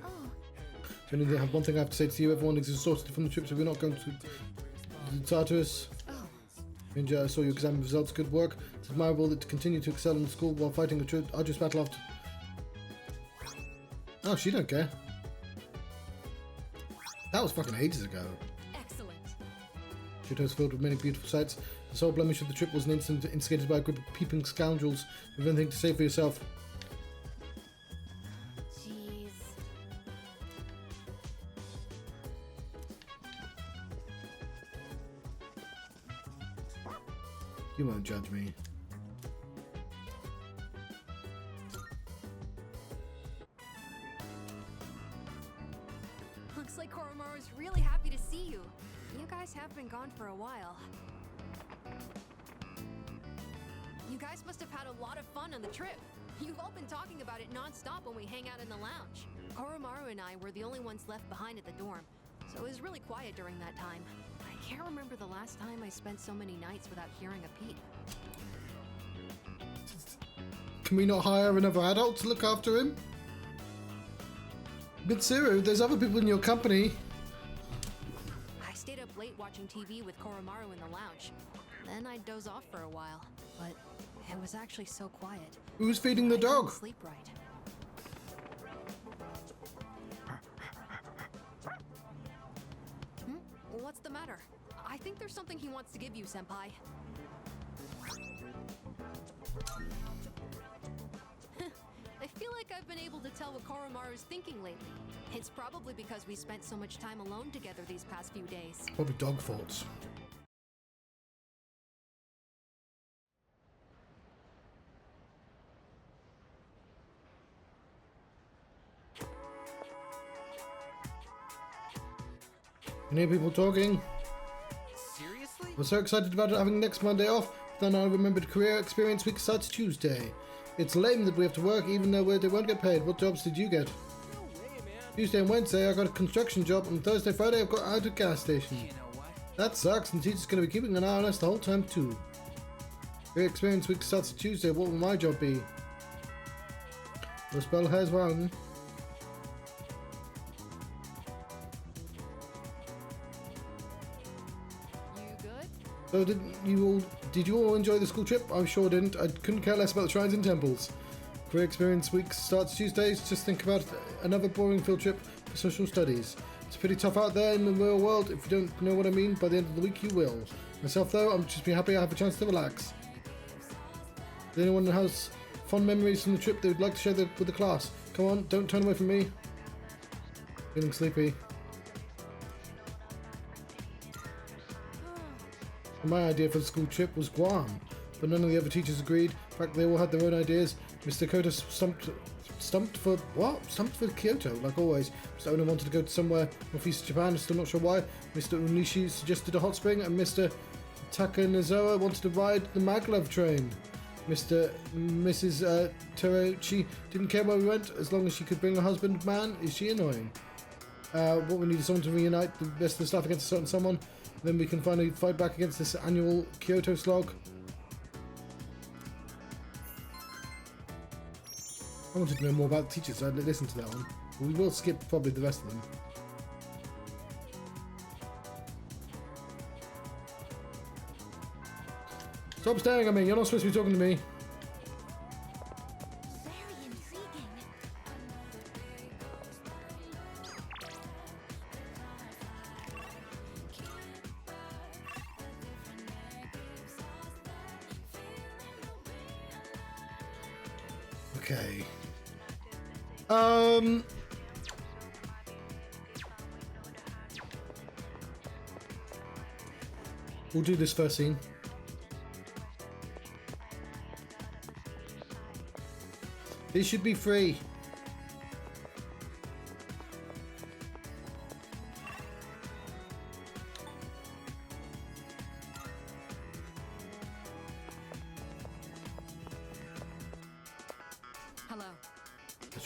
I only have one thing I have to say to you. Everyone is exhausted from the trip, so we're not going to Tartarus. Ninja, I saw your exam results. Good work. It's admirable that to continue to excel in school while fighting a arduous battle after... Oh, she don't care. That was fucking ages ago. Excellent. Kyoto is filled with many beautiful sights. The sole blemish of the trip was an incident instigated by a group of peeping scoundrels. Have anything to say for yourself? Jeez. You won't judge me. Looks like Koromaru's really happy to see you. You guys have been gone for a while. You guys must have had a lot of fun on the trip. You've all been talking about it non-stop when we hang out in the lounge. Koromaru and I were the only ones left behind at the dorm, so it was really quiet during that time. I can't remember the last time I spent so many nights without hearing a peep. Can we not hire another adult to look after him? Mitsuru, there's other people in your company. I stayed up late watching TV with Koromaru in the lounge. Then I'd doze off for a while, but it was actually so quiet. Who's feeding the I dog? couldn't sleep right. What's the matter? I think there's something he wants to give you, Senpai. I feel like I've been able to tell what Koromaru's thinking lately. It's probably because we spent so much time alone together these past few days. Probably dog faults. You hear people talking? Seriously? We're so excited about having next Monday off. Then I remembered career experience week starts Tuesday. It's lame that we have to work even though they won't get paid. What jobs did you get? No way, man. Tuesday and Wednesday I got a construction job, and Thursday, Friday I've got out at a gas station. You know what? That sucks, and the teacher's going to be keeping an eye on us the whole time too. Career experience week starts Tuesday. What will my job be? The spell has one. So did you all enjoy the school trip? I sure didn't. I couldn't care less about the shrines and temples. Career experience week starts Tuesdays. Just think about another boring field trip for social studies. It's pretty tough out there in the real world. If you don't know what I mean, by the end of the week you will. Myself though, I'm just be happy I have a chance to relax. Does anyone who has fond memories from the trip they would like to share with the class? Come on, don't turn away from me. Feeling sleepy. My idea for the school trip was Guam, but none of the other teachers agreed. In fact, they all had their own ideas. Mr. Kota stumped for what? Stumped for Kyoto, like always. Mr. Ono wanted to go to somewhere northeast of Japan, still not sure why. Mr. Unishi suggested a hot spring, and Mr. Takanazawa wanted to ride the maglev train. Mrs. Teruchi didn't care where we went, as long as she could bring her husband. Man, is she annoying. What we need is someone to reunite the rest of the staff against a certain someone. Then we can finally fight back against this annual Kyoto slog. I wanted to know more about the teachers, so I'd listen to that one. But we will skip probably the rest of them. Stop staring at me, you're not supposed to be talking to me. Okay. We'll do this first scene. This should be free.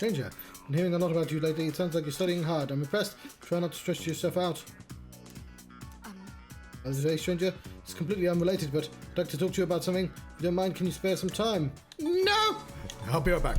Stranger, I'm hearing a lot about you lately. It sounds like you're studying hard. I'm impressed. Try not to stress yourself out. By the way, stranger, it's completely unrelated, but I'd like to talk to you about something. If you don't mind, can you spare some time? No! I'll be right back.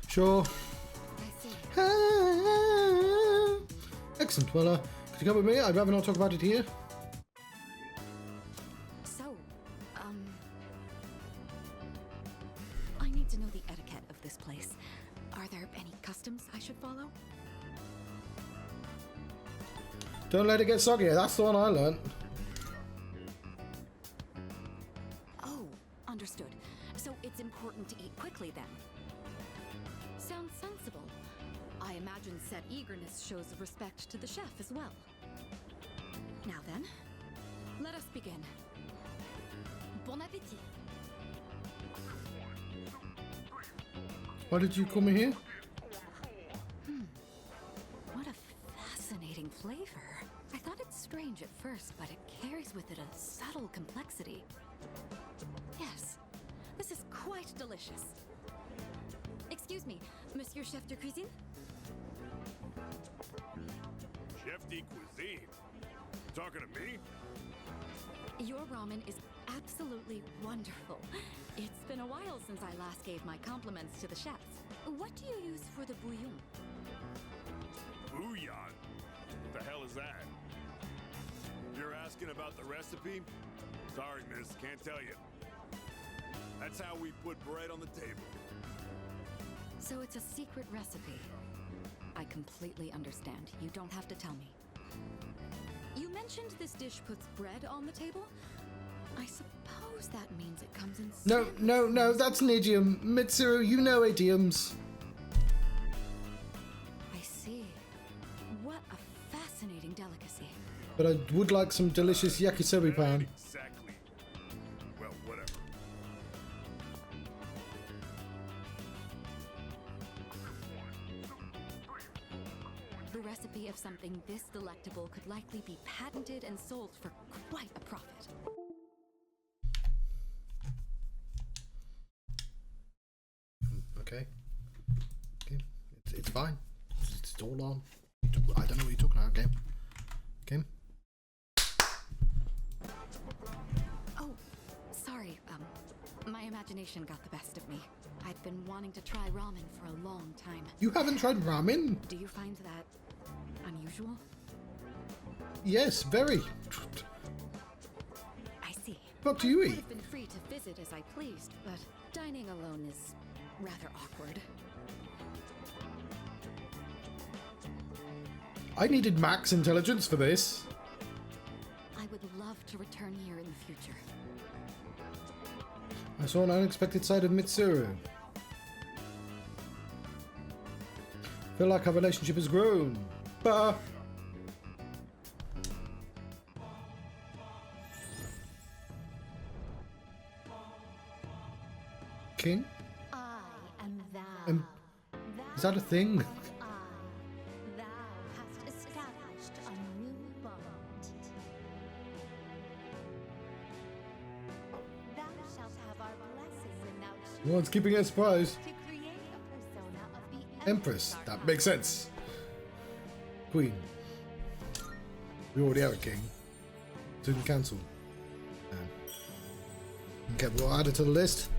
Sure. Excellent. Well, could you come with me? I'd rather not talk about it here. So, I need to know the etiquette of this place. Are there any customs I should follow? Don't let it get soggy. That's the one I learnt. Oh, understood. So it's important to eat quickly then. Sounds sensible. I imagine said eagerness shows respect to the chef as well. Now then, let us begin. Bon appétit. Why did you call me here? What a fascinating flavor. I thought it strange at first, but it carries with it a subtle complexity. Yes, this is quite delicious. Excuse me, Monsieur Chef de Cuisine? Chef de Cuisine? You talking to me? Your ramen is absolutely wonderful. It's been a while since I last gave my compliments to the chefs. What do you use for the bouillon? Bouillon? What the hell is that? You're asking about the recipe? Sorry, miss, can't tell you. That's how we put bread on the table. So it's a secret recipe. I completely understand. You don't have to tell me. You mentioned this dish puts bread on the table? I suppose that means it comes in... No, that's an idiom. Mitsuru, you know idioms. I see. What a fascinating delicacy. But I would like some delicious yakisoba pan. Exactly. Well, whatever. The recipe of something this delectable could likely be patented and sold for quite a profit. Okay. It's fine. It's all on. I don't know what you're talking about, game. Oh, sorry. My imagination got the best of me. I'd been wanting to try ramen for a long time. You haven't tried ramen? Do you find that unusual? Yes, very. I see. What do you I eat? would have been free to visit as I pleased, but dining alone is rather awkward. I needed max intelligence for this. I would love to return here in the future. I saw an unexpected side of Mitsuru. Feel like our relationship has grown. Bah! King? I am thou. Is that a thing? Thou hast established a new bond. Thou shalt have our blessing when thou choosest No one's keeping a surprise. to create a persona of the Empress. That makes sense. Queen. We already have a king. So we can cancel. Okay, we'll add it to the list.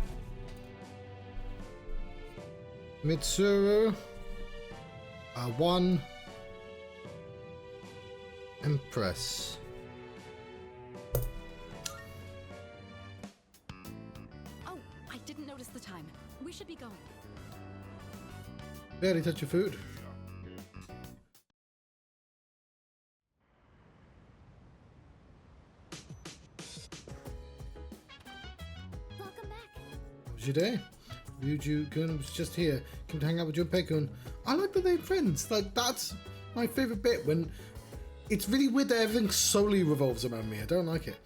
Mitsuru. 1. Empress. Oh, I didn't notice the time. We should be going. Barely touch your food. Welcome back. How was your day? Ryuju-kun was just here. Came to hang out with Junpei-kun. I like that they're friends. Like, that's my favourite bit, when it's really weird that everything solely revolves around me. I don't like it.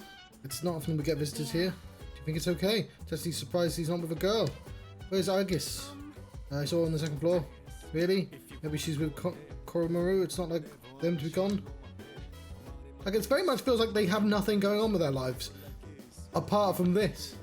It's not often we get visitors here. Do you think it's okay? Just surprised he's not with a girl. Where's Aegis? I saw her on the second floor. Really? Maybe she's with Koromaru. It's not like them to be gone. Like, it very much feels like they have nothing going on with their lives apart from this.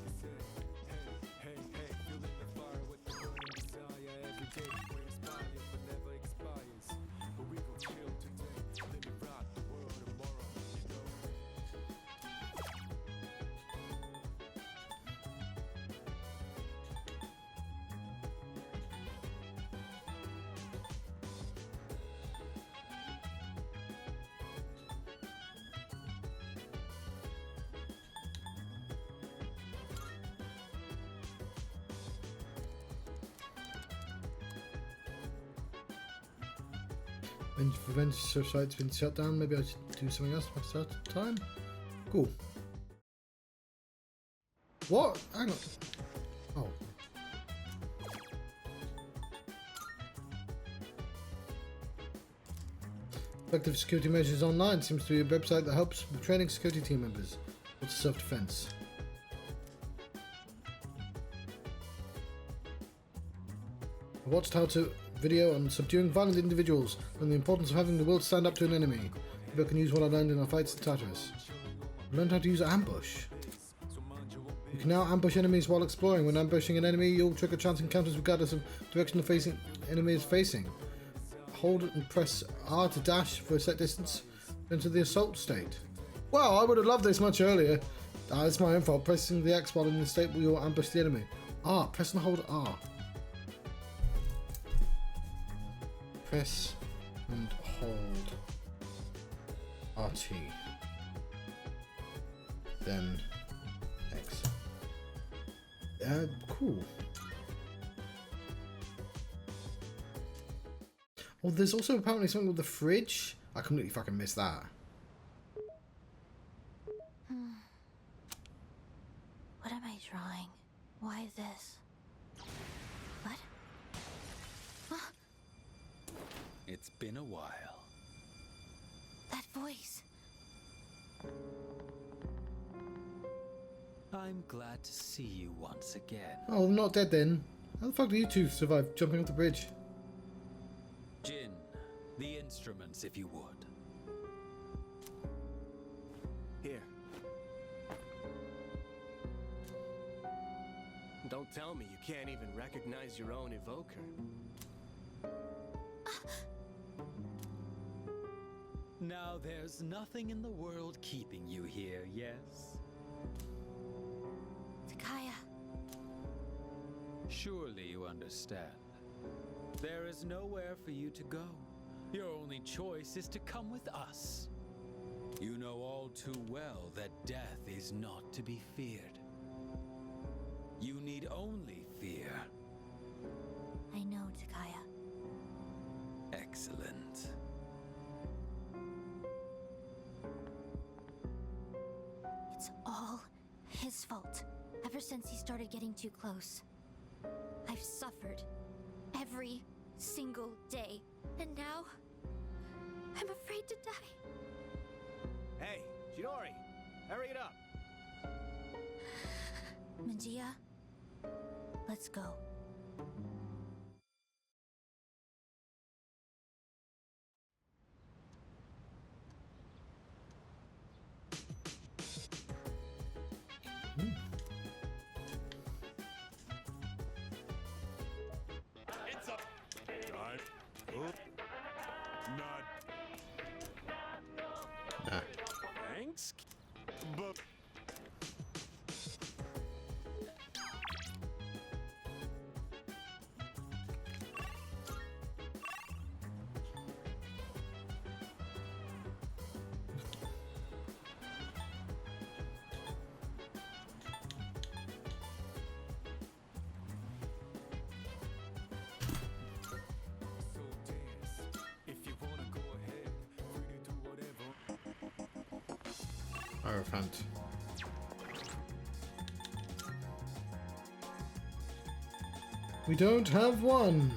Revenge site's been shut down. Maybe I should do something else next time. Cool. What? Hang on. Oh. Effective security measures online seems to be a website that helps with training security team members. What's self-defense? I watched how to video on subduing violent individuals and the importance of having the will to stand up to an enemy. Maybe I can use what I learned in our fights in Tartarus. I learned how to use ambush. You can now ambush enemies while exploring. When ambushing an enemy, you'll trigger chance encounters regardless of direction the enemy is facing. Hold and press R to dash for a set distance, enter the assault state. Wow, I would have loved this much earlier. It's my own fault. Pressing the X while in the state will ambush the enemy. R, press and hold R. Press and hold RT. Then X. Cool. Well, there's also apparently something with the fridge. I completely fucking missed that. What am I drawing? Why this? What? It's been a while. That voice. I'm glad to see you once again. Oh, I'm not dead then. How the fuck do you two survive jumping off the bridge? Jin, the instruments, if you would. Here. Don't tell me you can't even recognize your own evoker. Now there's nothing in the world keeping you here, yes? Takaya. Surely you understand. There is nowhere for you to go. Your only choice is to come with us. You know all too well that death is not to be feared. You need only fear. I know, Takaya. Excellent. It's all his fault. Ever since he started getting too close. I've suffered every single day. And now, I'm afraid to die. Hey, Chidori, hurry it up. Manjia, let's go. It's up. Not. Hierophant. We don't have one.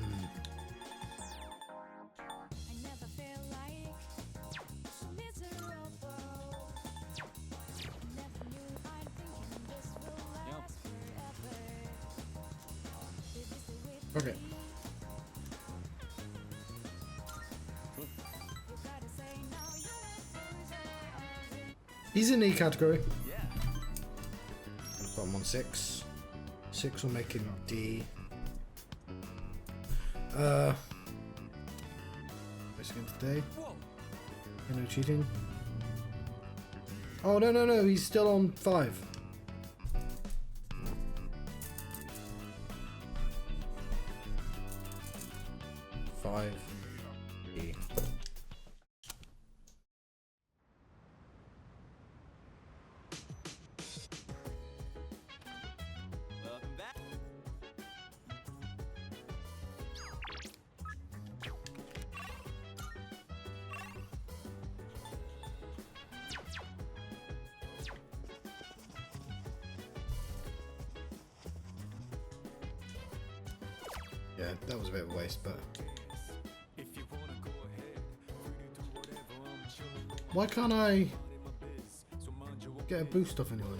Okay. He's in E category. Put him on 6. 6 will make him D. Race against today. No cheating. Oh no, he's still on 5. E. Welcome back. Yeah, that was a bit of a waste, but why can't I get a boost off anyone?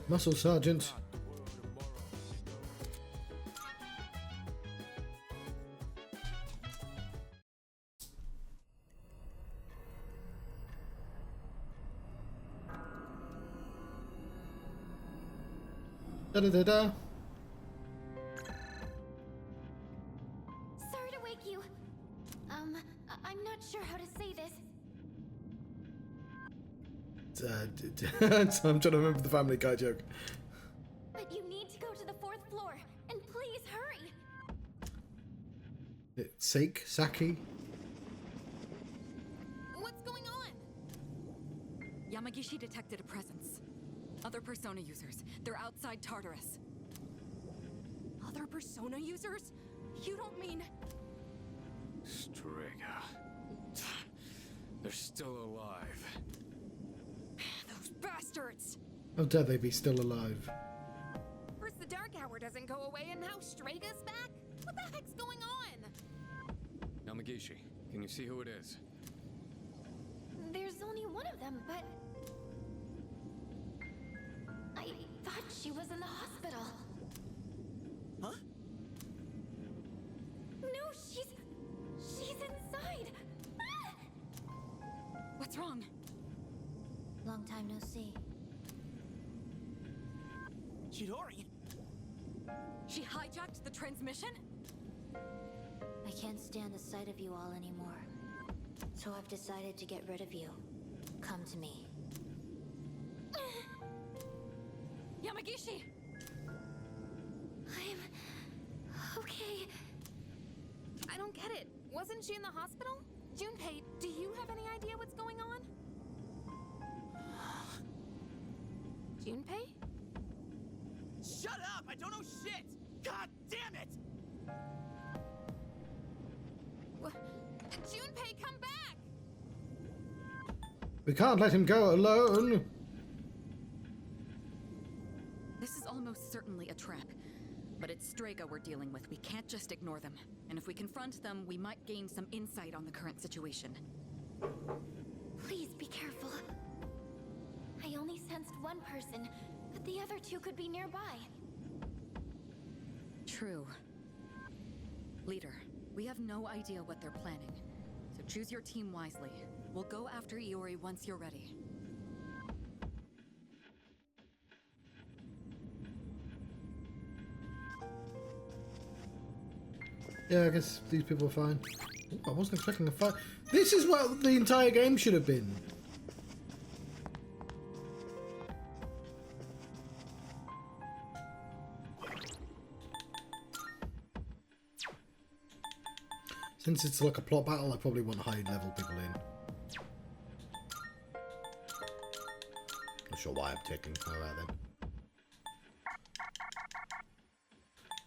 Muscle Sergeant. Da da da da. Sorry to wake you. I'm not sure how to say this. I'm trying to remember the Family Guy joke. But you need to go to the 4th floor, and please hurry. Saki? What's going on? Yamagishi detected a presence. Other Persona users. They're outside Tartarus. Other Persona users? You don't mean... Strega. They're still alive. Those bastards! How dare they be still alive? First the Dark Hour doesn't go away, and now Strega's back? What the heck's going on? Yamagishi, can you see who it is? There's only one of them, but... I thought she was in the hospital. Huh? No, she's inside. Ah! What's wrong? Long time no see. Chidori? She hijacked the transmission? I can't stand the sight of you all anymore. So I've decided to get rid of you. Come to me. Yamagishi! I'm... okay. I don't get it. Wasn't she in the hospital? Junpei, do you have any idea what's going on? Junpei? Shut up! I don't know shit! God damn it! Junpei, come back! We can't let him go alone. This is almost certainly a trap. But it's Strega we're dealing with. We can't just ignore them. And if we confront them, we might gain some insight on the current situation. Please be careful. I only sensed one person, but the other 2 could be nearby. True. Leader, we have no idea what they're planning. So choose your team wisely. We'll go after Iori once you're ready. Yeah, I guess these people are fine. Ooh, I wasn't expecting a fight. This is what the entire game should have been. Since it's like a plot battle, I probably want high level people in. Not sure why I'm taking her out then.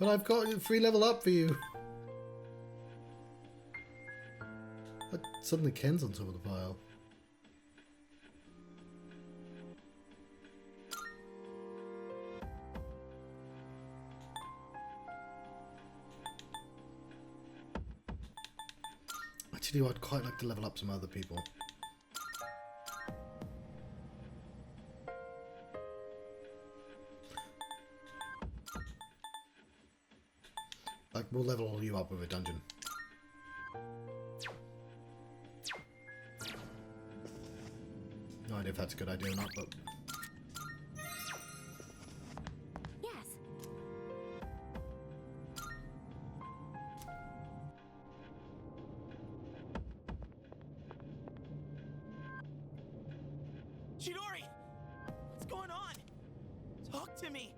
But I've got a free level up for you. But suddenly Ken's on top of the pile. Actually, I'd quite like to level up some other people. Like, we'll level you up with a dungeon. No idea if that's a good idea or not, but... Yes. Chidori! What's going on? Talk to me!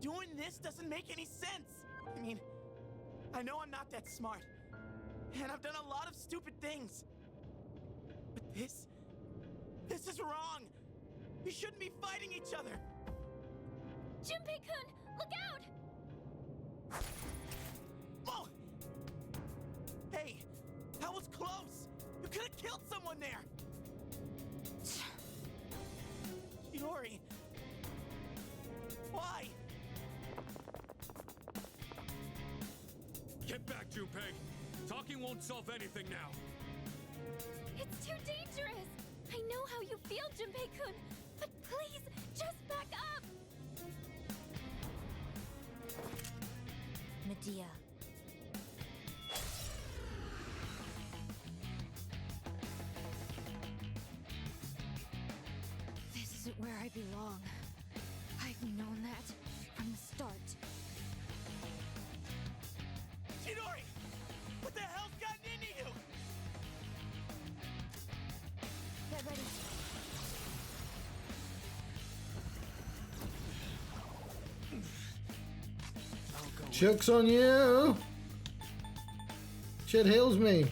Doing this doesn't make any sense! I mean, I know I'm not that smart, and I've done a lot of stupid things. But this is wrong! We shouldn't be fighting each other! Junpei-kun, look out! Oh! Hey, that was close! You could have killed someone there! Chidori! Why? Get back, Junpei! Talking won't solve anything now! It's too dangerous! I know how you feel, Junpei-kun, but please, just back up! Medea. This isn't where I belong. I've known that from the start. Chidori! What the hell's gotten into you? Get ready. Joke's on you! Shit heals me.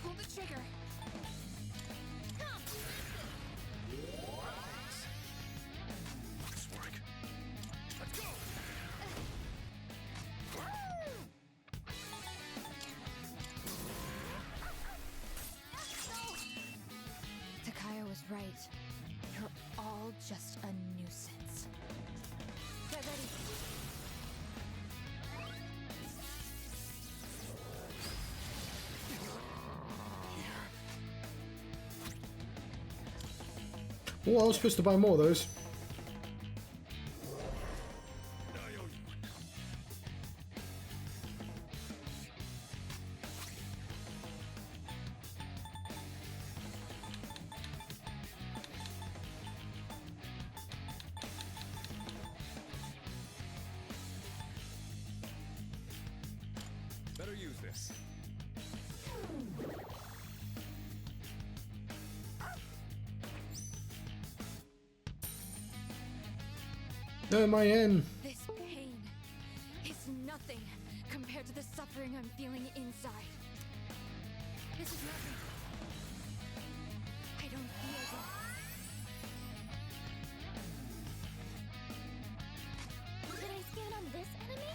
Pull the trigger. Nice work. Let's go! Takaya was right. You're all just a nuisance. Get ready. Oh, I was supposed to buy more of those. Better use this. No, my end. This pain is nothing compared to the suffering I'm feeling inside. This is nothing. I don't feel this. Did I scan on this enemy?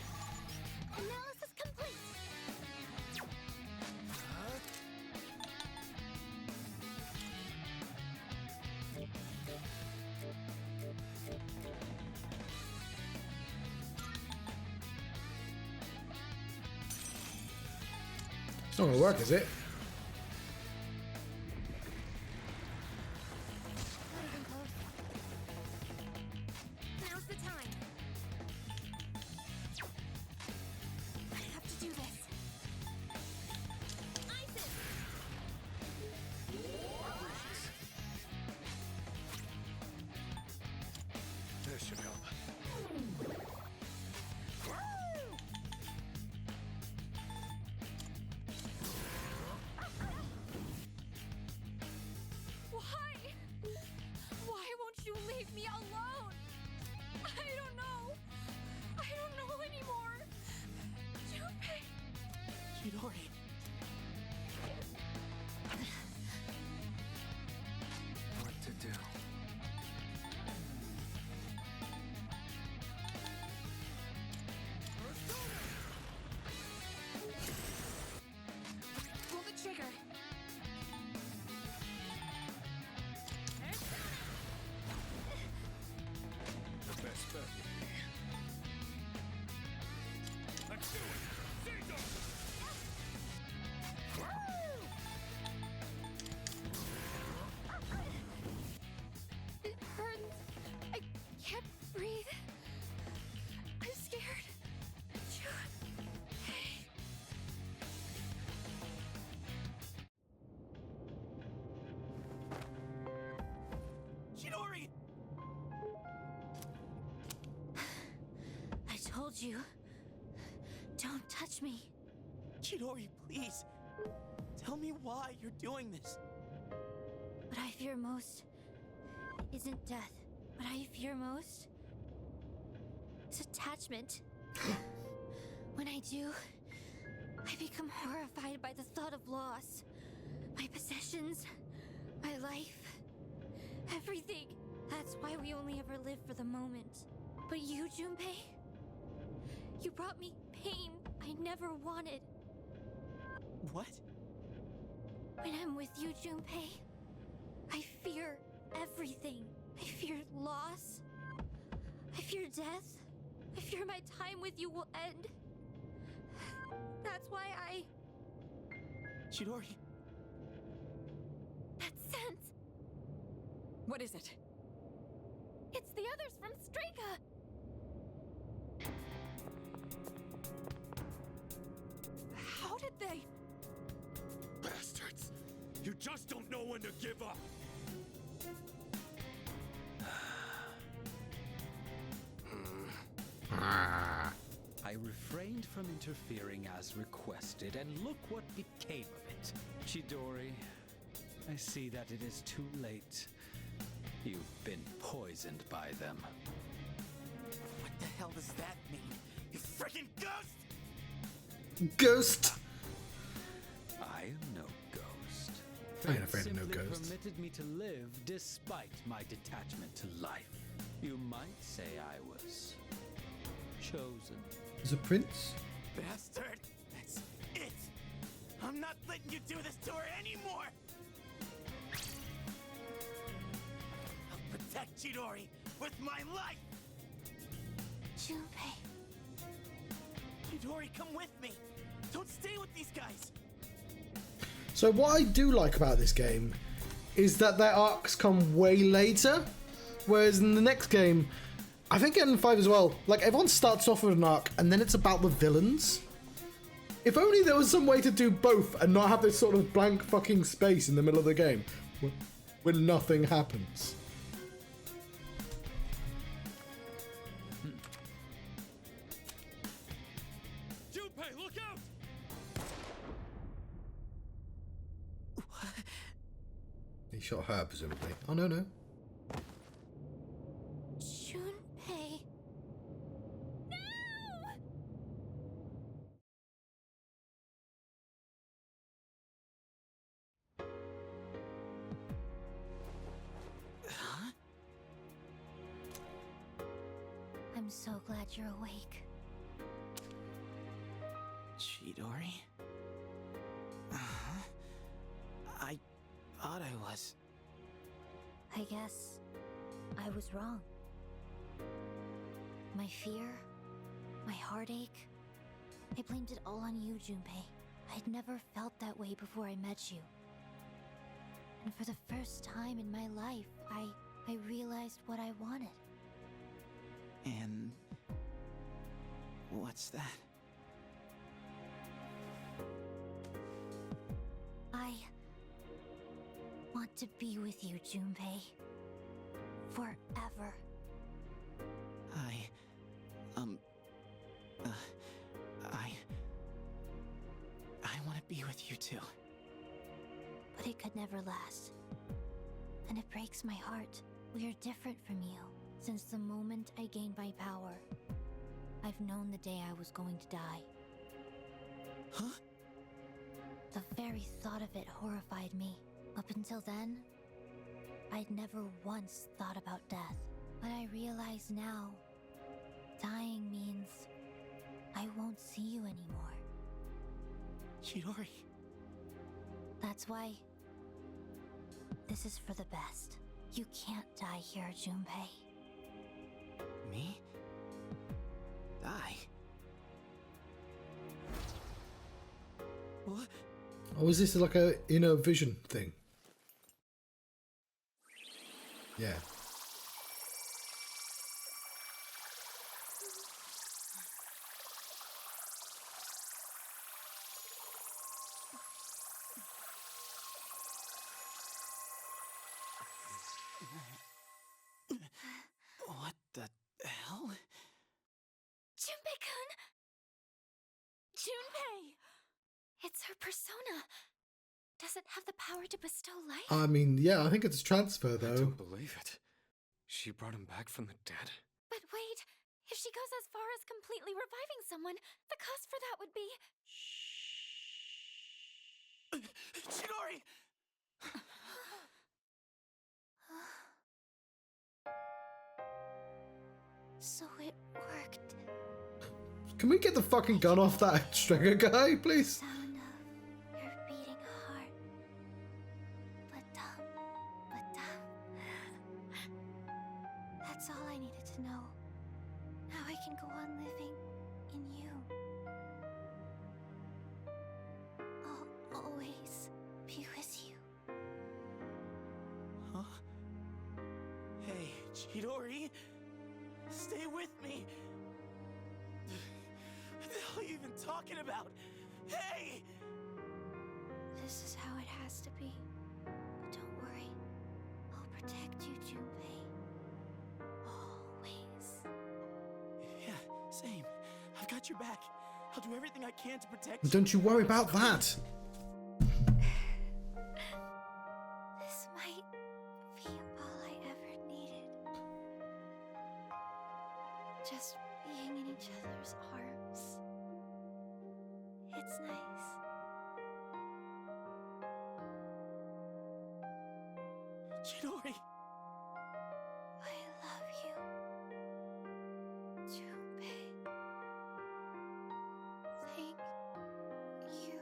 Analysis complete! It's not gonna work, is it? Not even close. Now's the time. I have to do this. Isis! This should help. Chidori. What to do? Pull the trigger. The best bet would be. Let's do it! Caesar! It hurts. I can't breathe. I'm scared. Chidori! I told you. Don't touch me. Chidori, please. Tell me why you're doing this. What I fear most isn't death. What I fear most is attachment. When I do, I become horrified by the thought of loss. My possessions, my life, everything. That's why we only ever live for the moment. But you, Junpei, you brought me pain I never wanted. What? When I'm with you, Junpei, I fear everything. I fear loss. I fear death. I fear my time with you will end. That's why I... Chidori. That sense! What is it? It's the others from Strika! How did they... Bastards! You just don't know when to give up! I refrained from interfering as requested, and look what became of it. Chidori, I see that it is too late. You've been poisoned by them. What the hell does that mean? You freaking ghost! Ghost! I am no ghost. I ain't afraid of no Simply ghosts. permitted me to live despite my detachment to life. You might say I was chosen. As a prince? Bastard! That's it! I'm not letting you do this to her anymore! I'll protect Chidori with my life! Junpei. Chidori, come with me! Don't stay with these guys! So what I do like about this game is that their arcs come way later, whereas in the next game, I think in 5 as well, like everyone starts off with an arc and then it's about the villains. If only there was some way to do both and not have this sort of blank fucking space in the middle of the game when nothing happens. Junpei, look out! He shot her, presumably. Oh, no, no. Junpei. No! Huh? I'm so glad you're awake. Chidori? Uh-huh. I thought I was. I guess I was wrong. My fear, my heartache, I blamed it all on you, Junpei. I'd never felt that way before I met you. And for the first time in my life, I realized what I wanted. And what's that? I want to be with you, Junpei. Forever. I want to be with you too. But it could never last. And it breaks my heart. We are different from you. Since the moment I gained my power, I've known the day I was going to die. Huh? The very thought of it horrified me. Up until then, I'd never once thought about death. But I realize now, dying means I won't see you anymore. Chidori. That's why this is for the best. You can't die here, Junpei. Me? Die? What? Or is this like a inner vision thing? Yeah. What the hell? Junpei-kun! Junpei! It's her persona. Does it have the power to bestow life? I mean, yeah, I think it's a transfer though. I don't believe it. She brought him back from the dead? But wait, if she goes as far as completely reviving someone, the cost for that would be... Chidori! So it worked. Can we get the fucking gun off that stringer guy, please? Sound of your beating heart. But that's all I needed to know. Now I can go on living in you. I'll always be with you. Huh? Hey, Chidori! Stay with me! What the hell are you even talking about? Hey! This is how it has to be. But don't worry. I'll protect you, Junpei. Always. Yeah, same. I've got your back. I'll do everything I can to protect you. Don't you worry about that. This might be all I ever needed. Just being in each other's arms. It's nice. Chidori! I love you, Junpei. Thank you.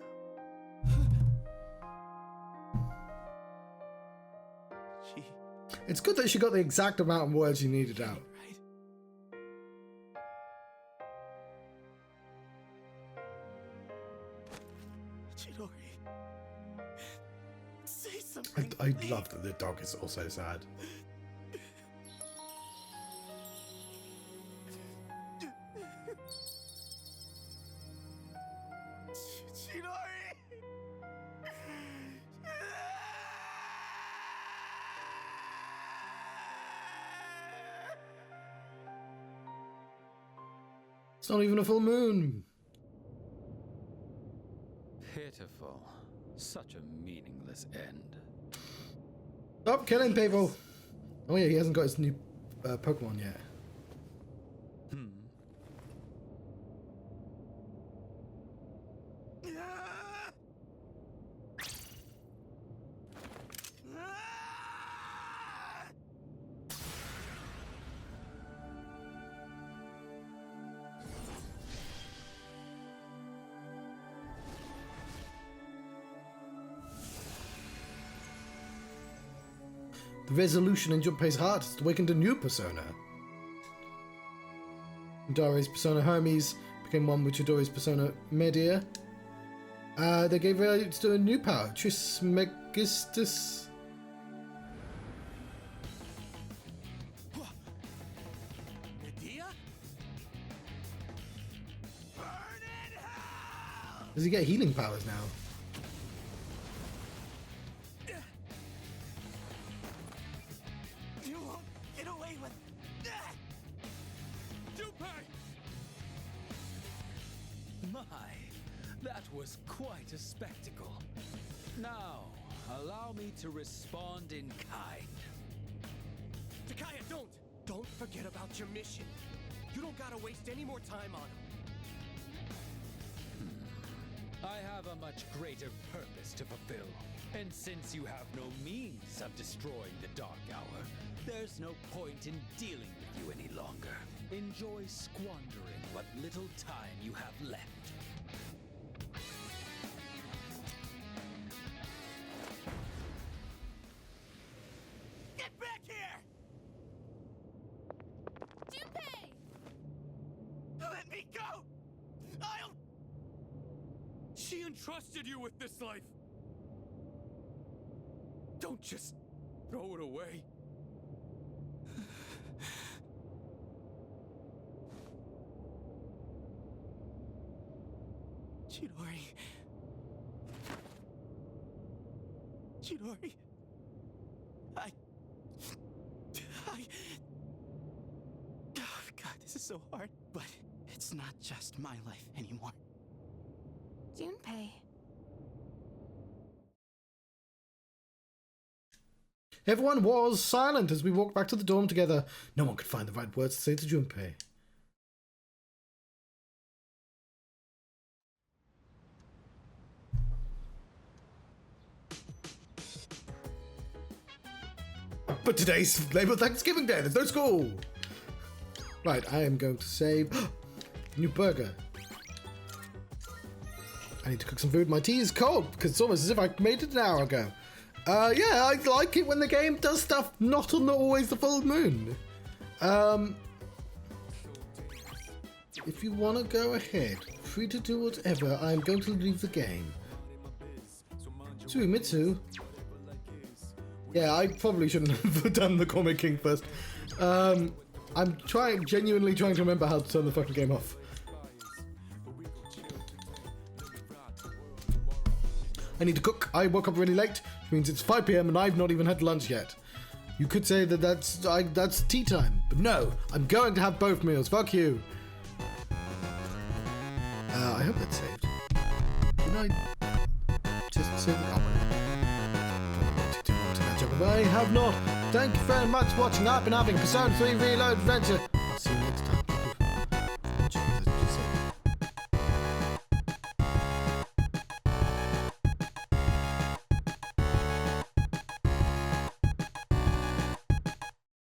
It's good that she got the exact amount of words you needed out. Chidori. Say something. I love that the dog is also sad. Chidori! It's not even a full moon. Pitiful. Such a meaningless end. Stop killing people. Oh yeah, he hasn't got his new Pokemon yet. The resolution in Junpei's heart has awakened a new persona. Chidori's persona Hermes became one with Chidori's persona Medea. They gave rise to a new power, Trismegistus. Medea? Does he get healing powers now? You won't get away with that! Junpei! My, that was quite a spectacle. Now, allow me to respond in kind. Takaya, don't! Don't forget about your mission. You don't gotta waste any more time on him. I have a much greater purpose to fulfill. And since you have no means of destroying the Dark Hour, there's no point in dealing with you any longer. Enjoy squandering what little time you have left. Get back here! Junpei! Let me go! I'll... She entrusted you with this life. Don't just throw it away. Chidori. Chidori. Oh, God, this is so hard. But it's not just my life anymore. Junpei. Everyone was silent as we walked back to the dorm together. No one could find the right words to say to Junpei. But today's labeled Thanksgiving Day. There's no school. Right, I am going to save. New burger. I need to cook some food. My tea is cold because it's almost as if I made it an hour ago. Yeah, I like it when the game does stuff not on always the full moon. If you want to go ahead, free to do whatever. I'm going to leave the game. Suimitsu. Yeah, I probably shouldn't have done the Comic King first. I'm genuinely trying to remember how to turn the fucking game off. I need to cook. I woke up really late, which means it's 5 p.m. and I've not even had lunch yet. You could say that that's tea time, but no, I'm going to have both meals. Fuck you. I hope that's saved. Did I just save the comment? I have not. Thank you very much for watching. I've been having Persona 3 Reload Adventure.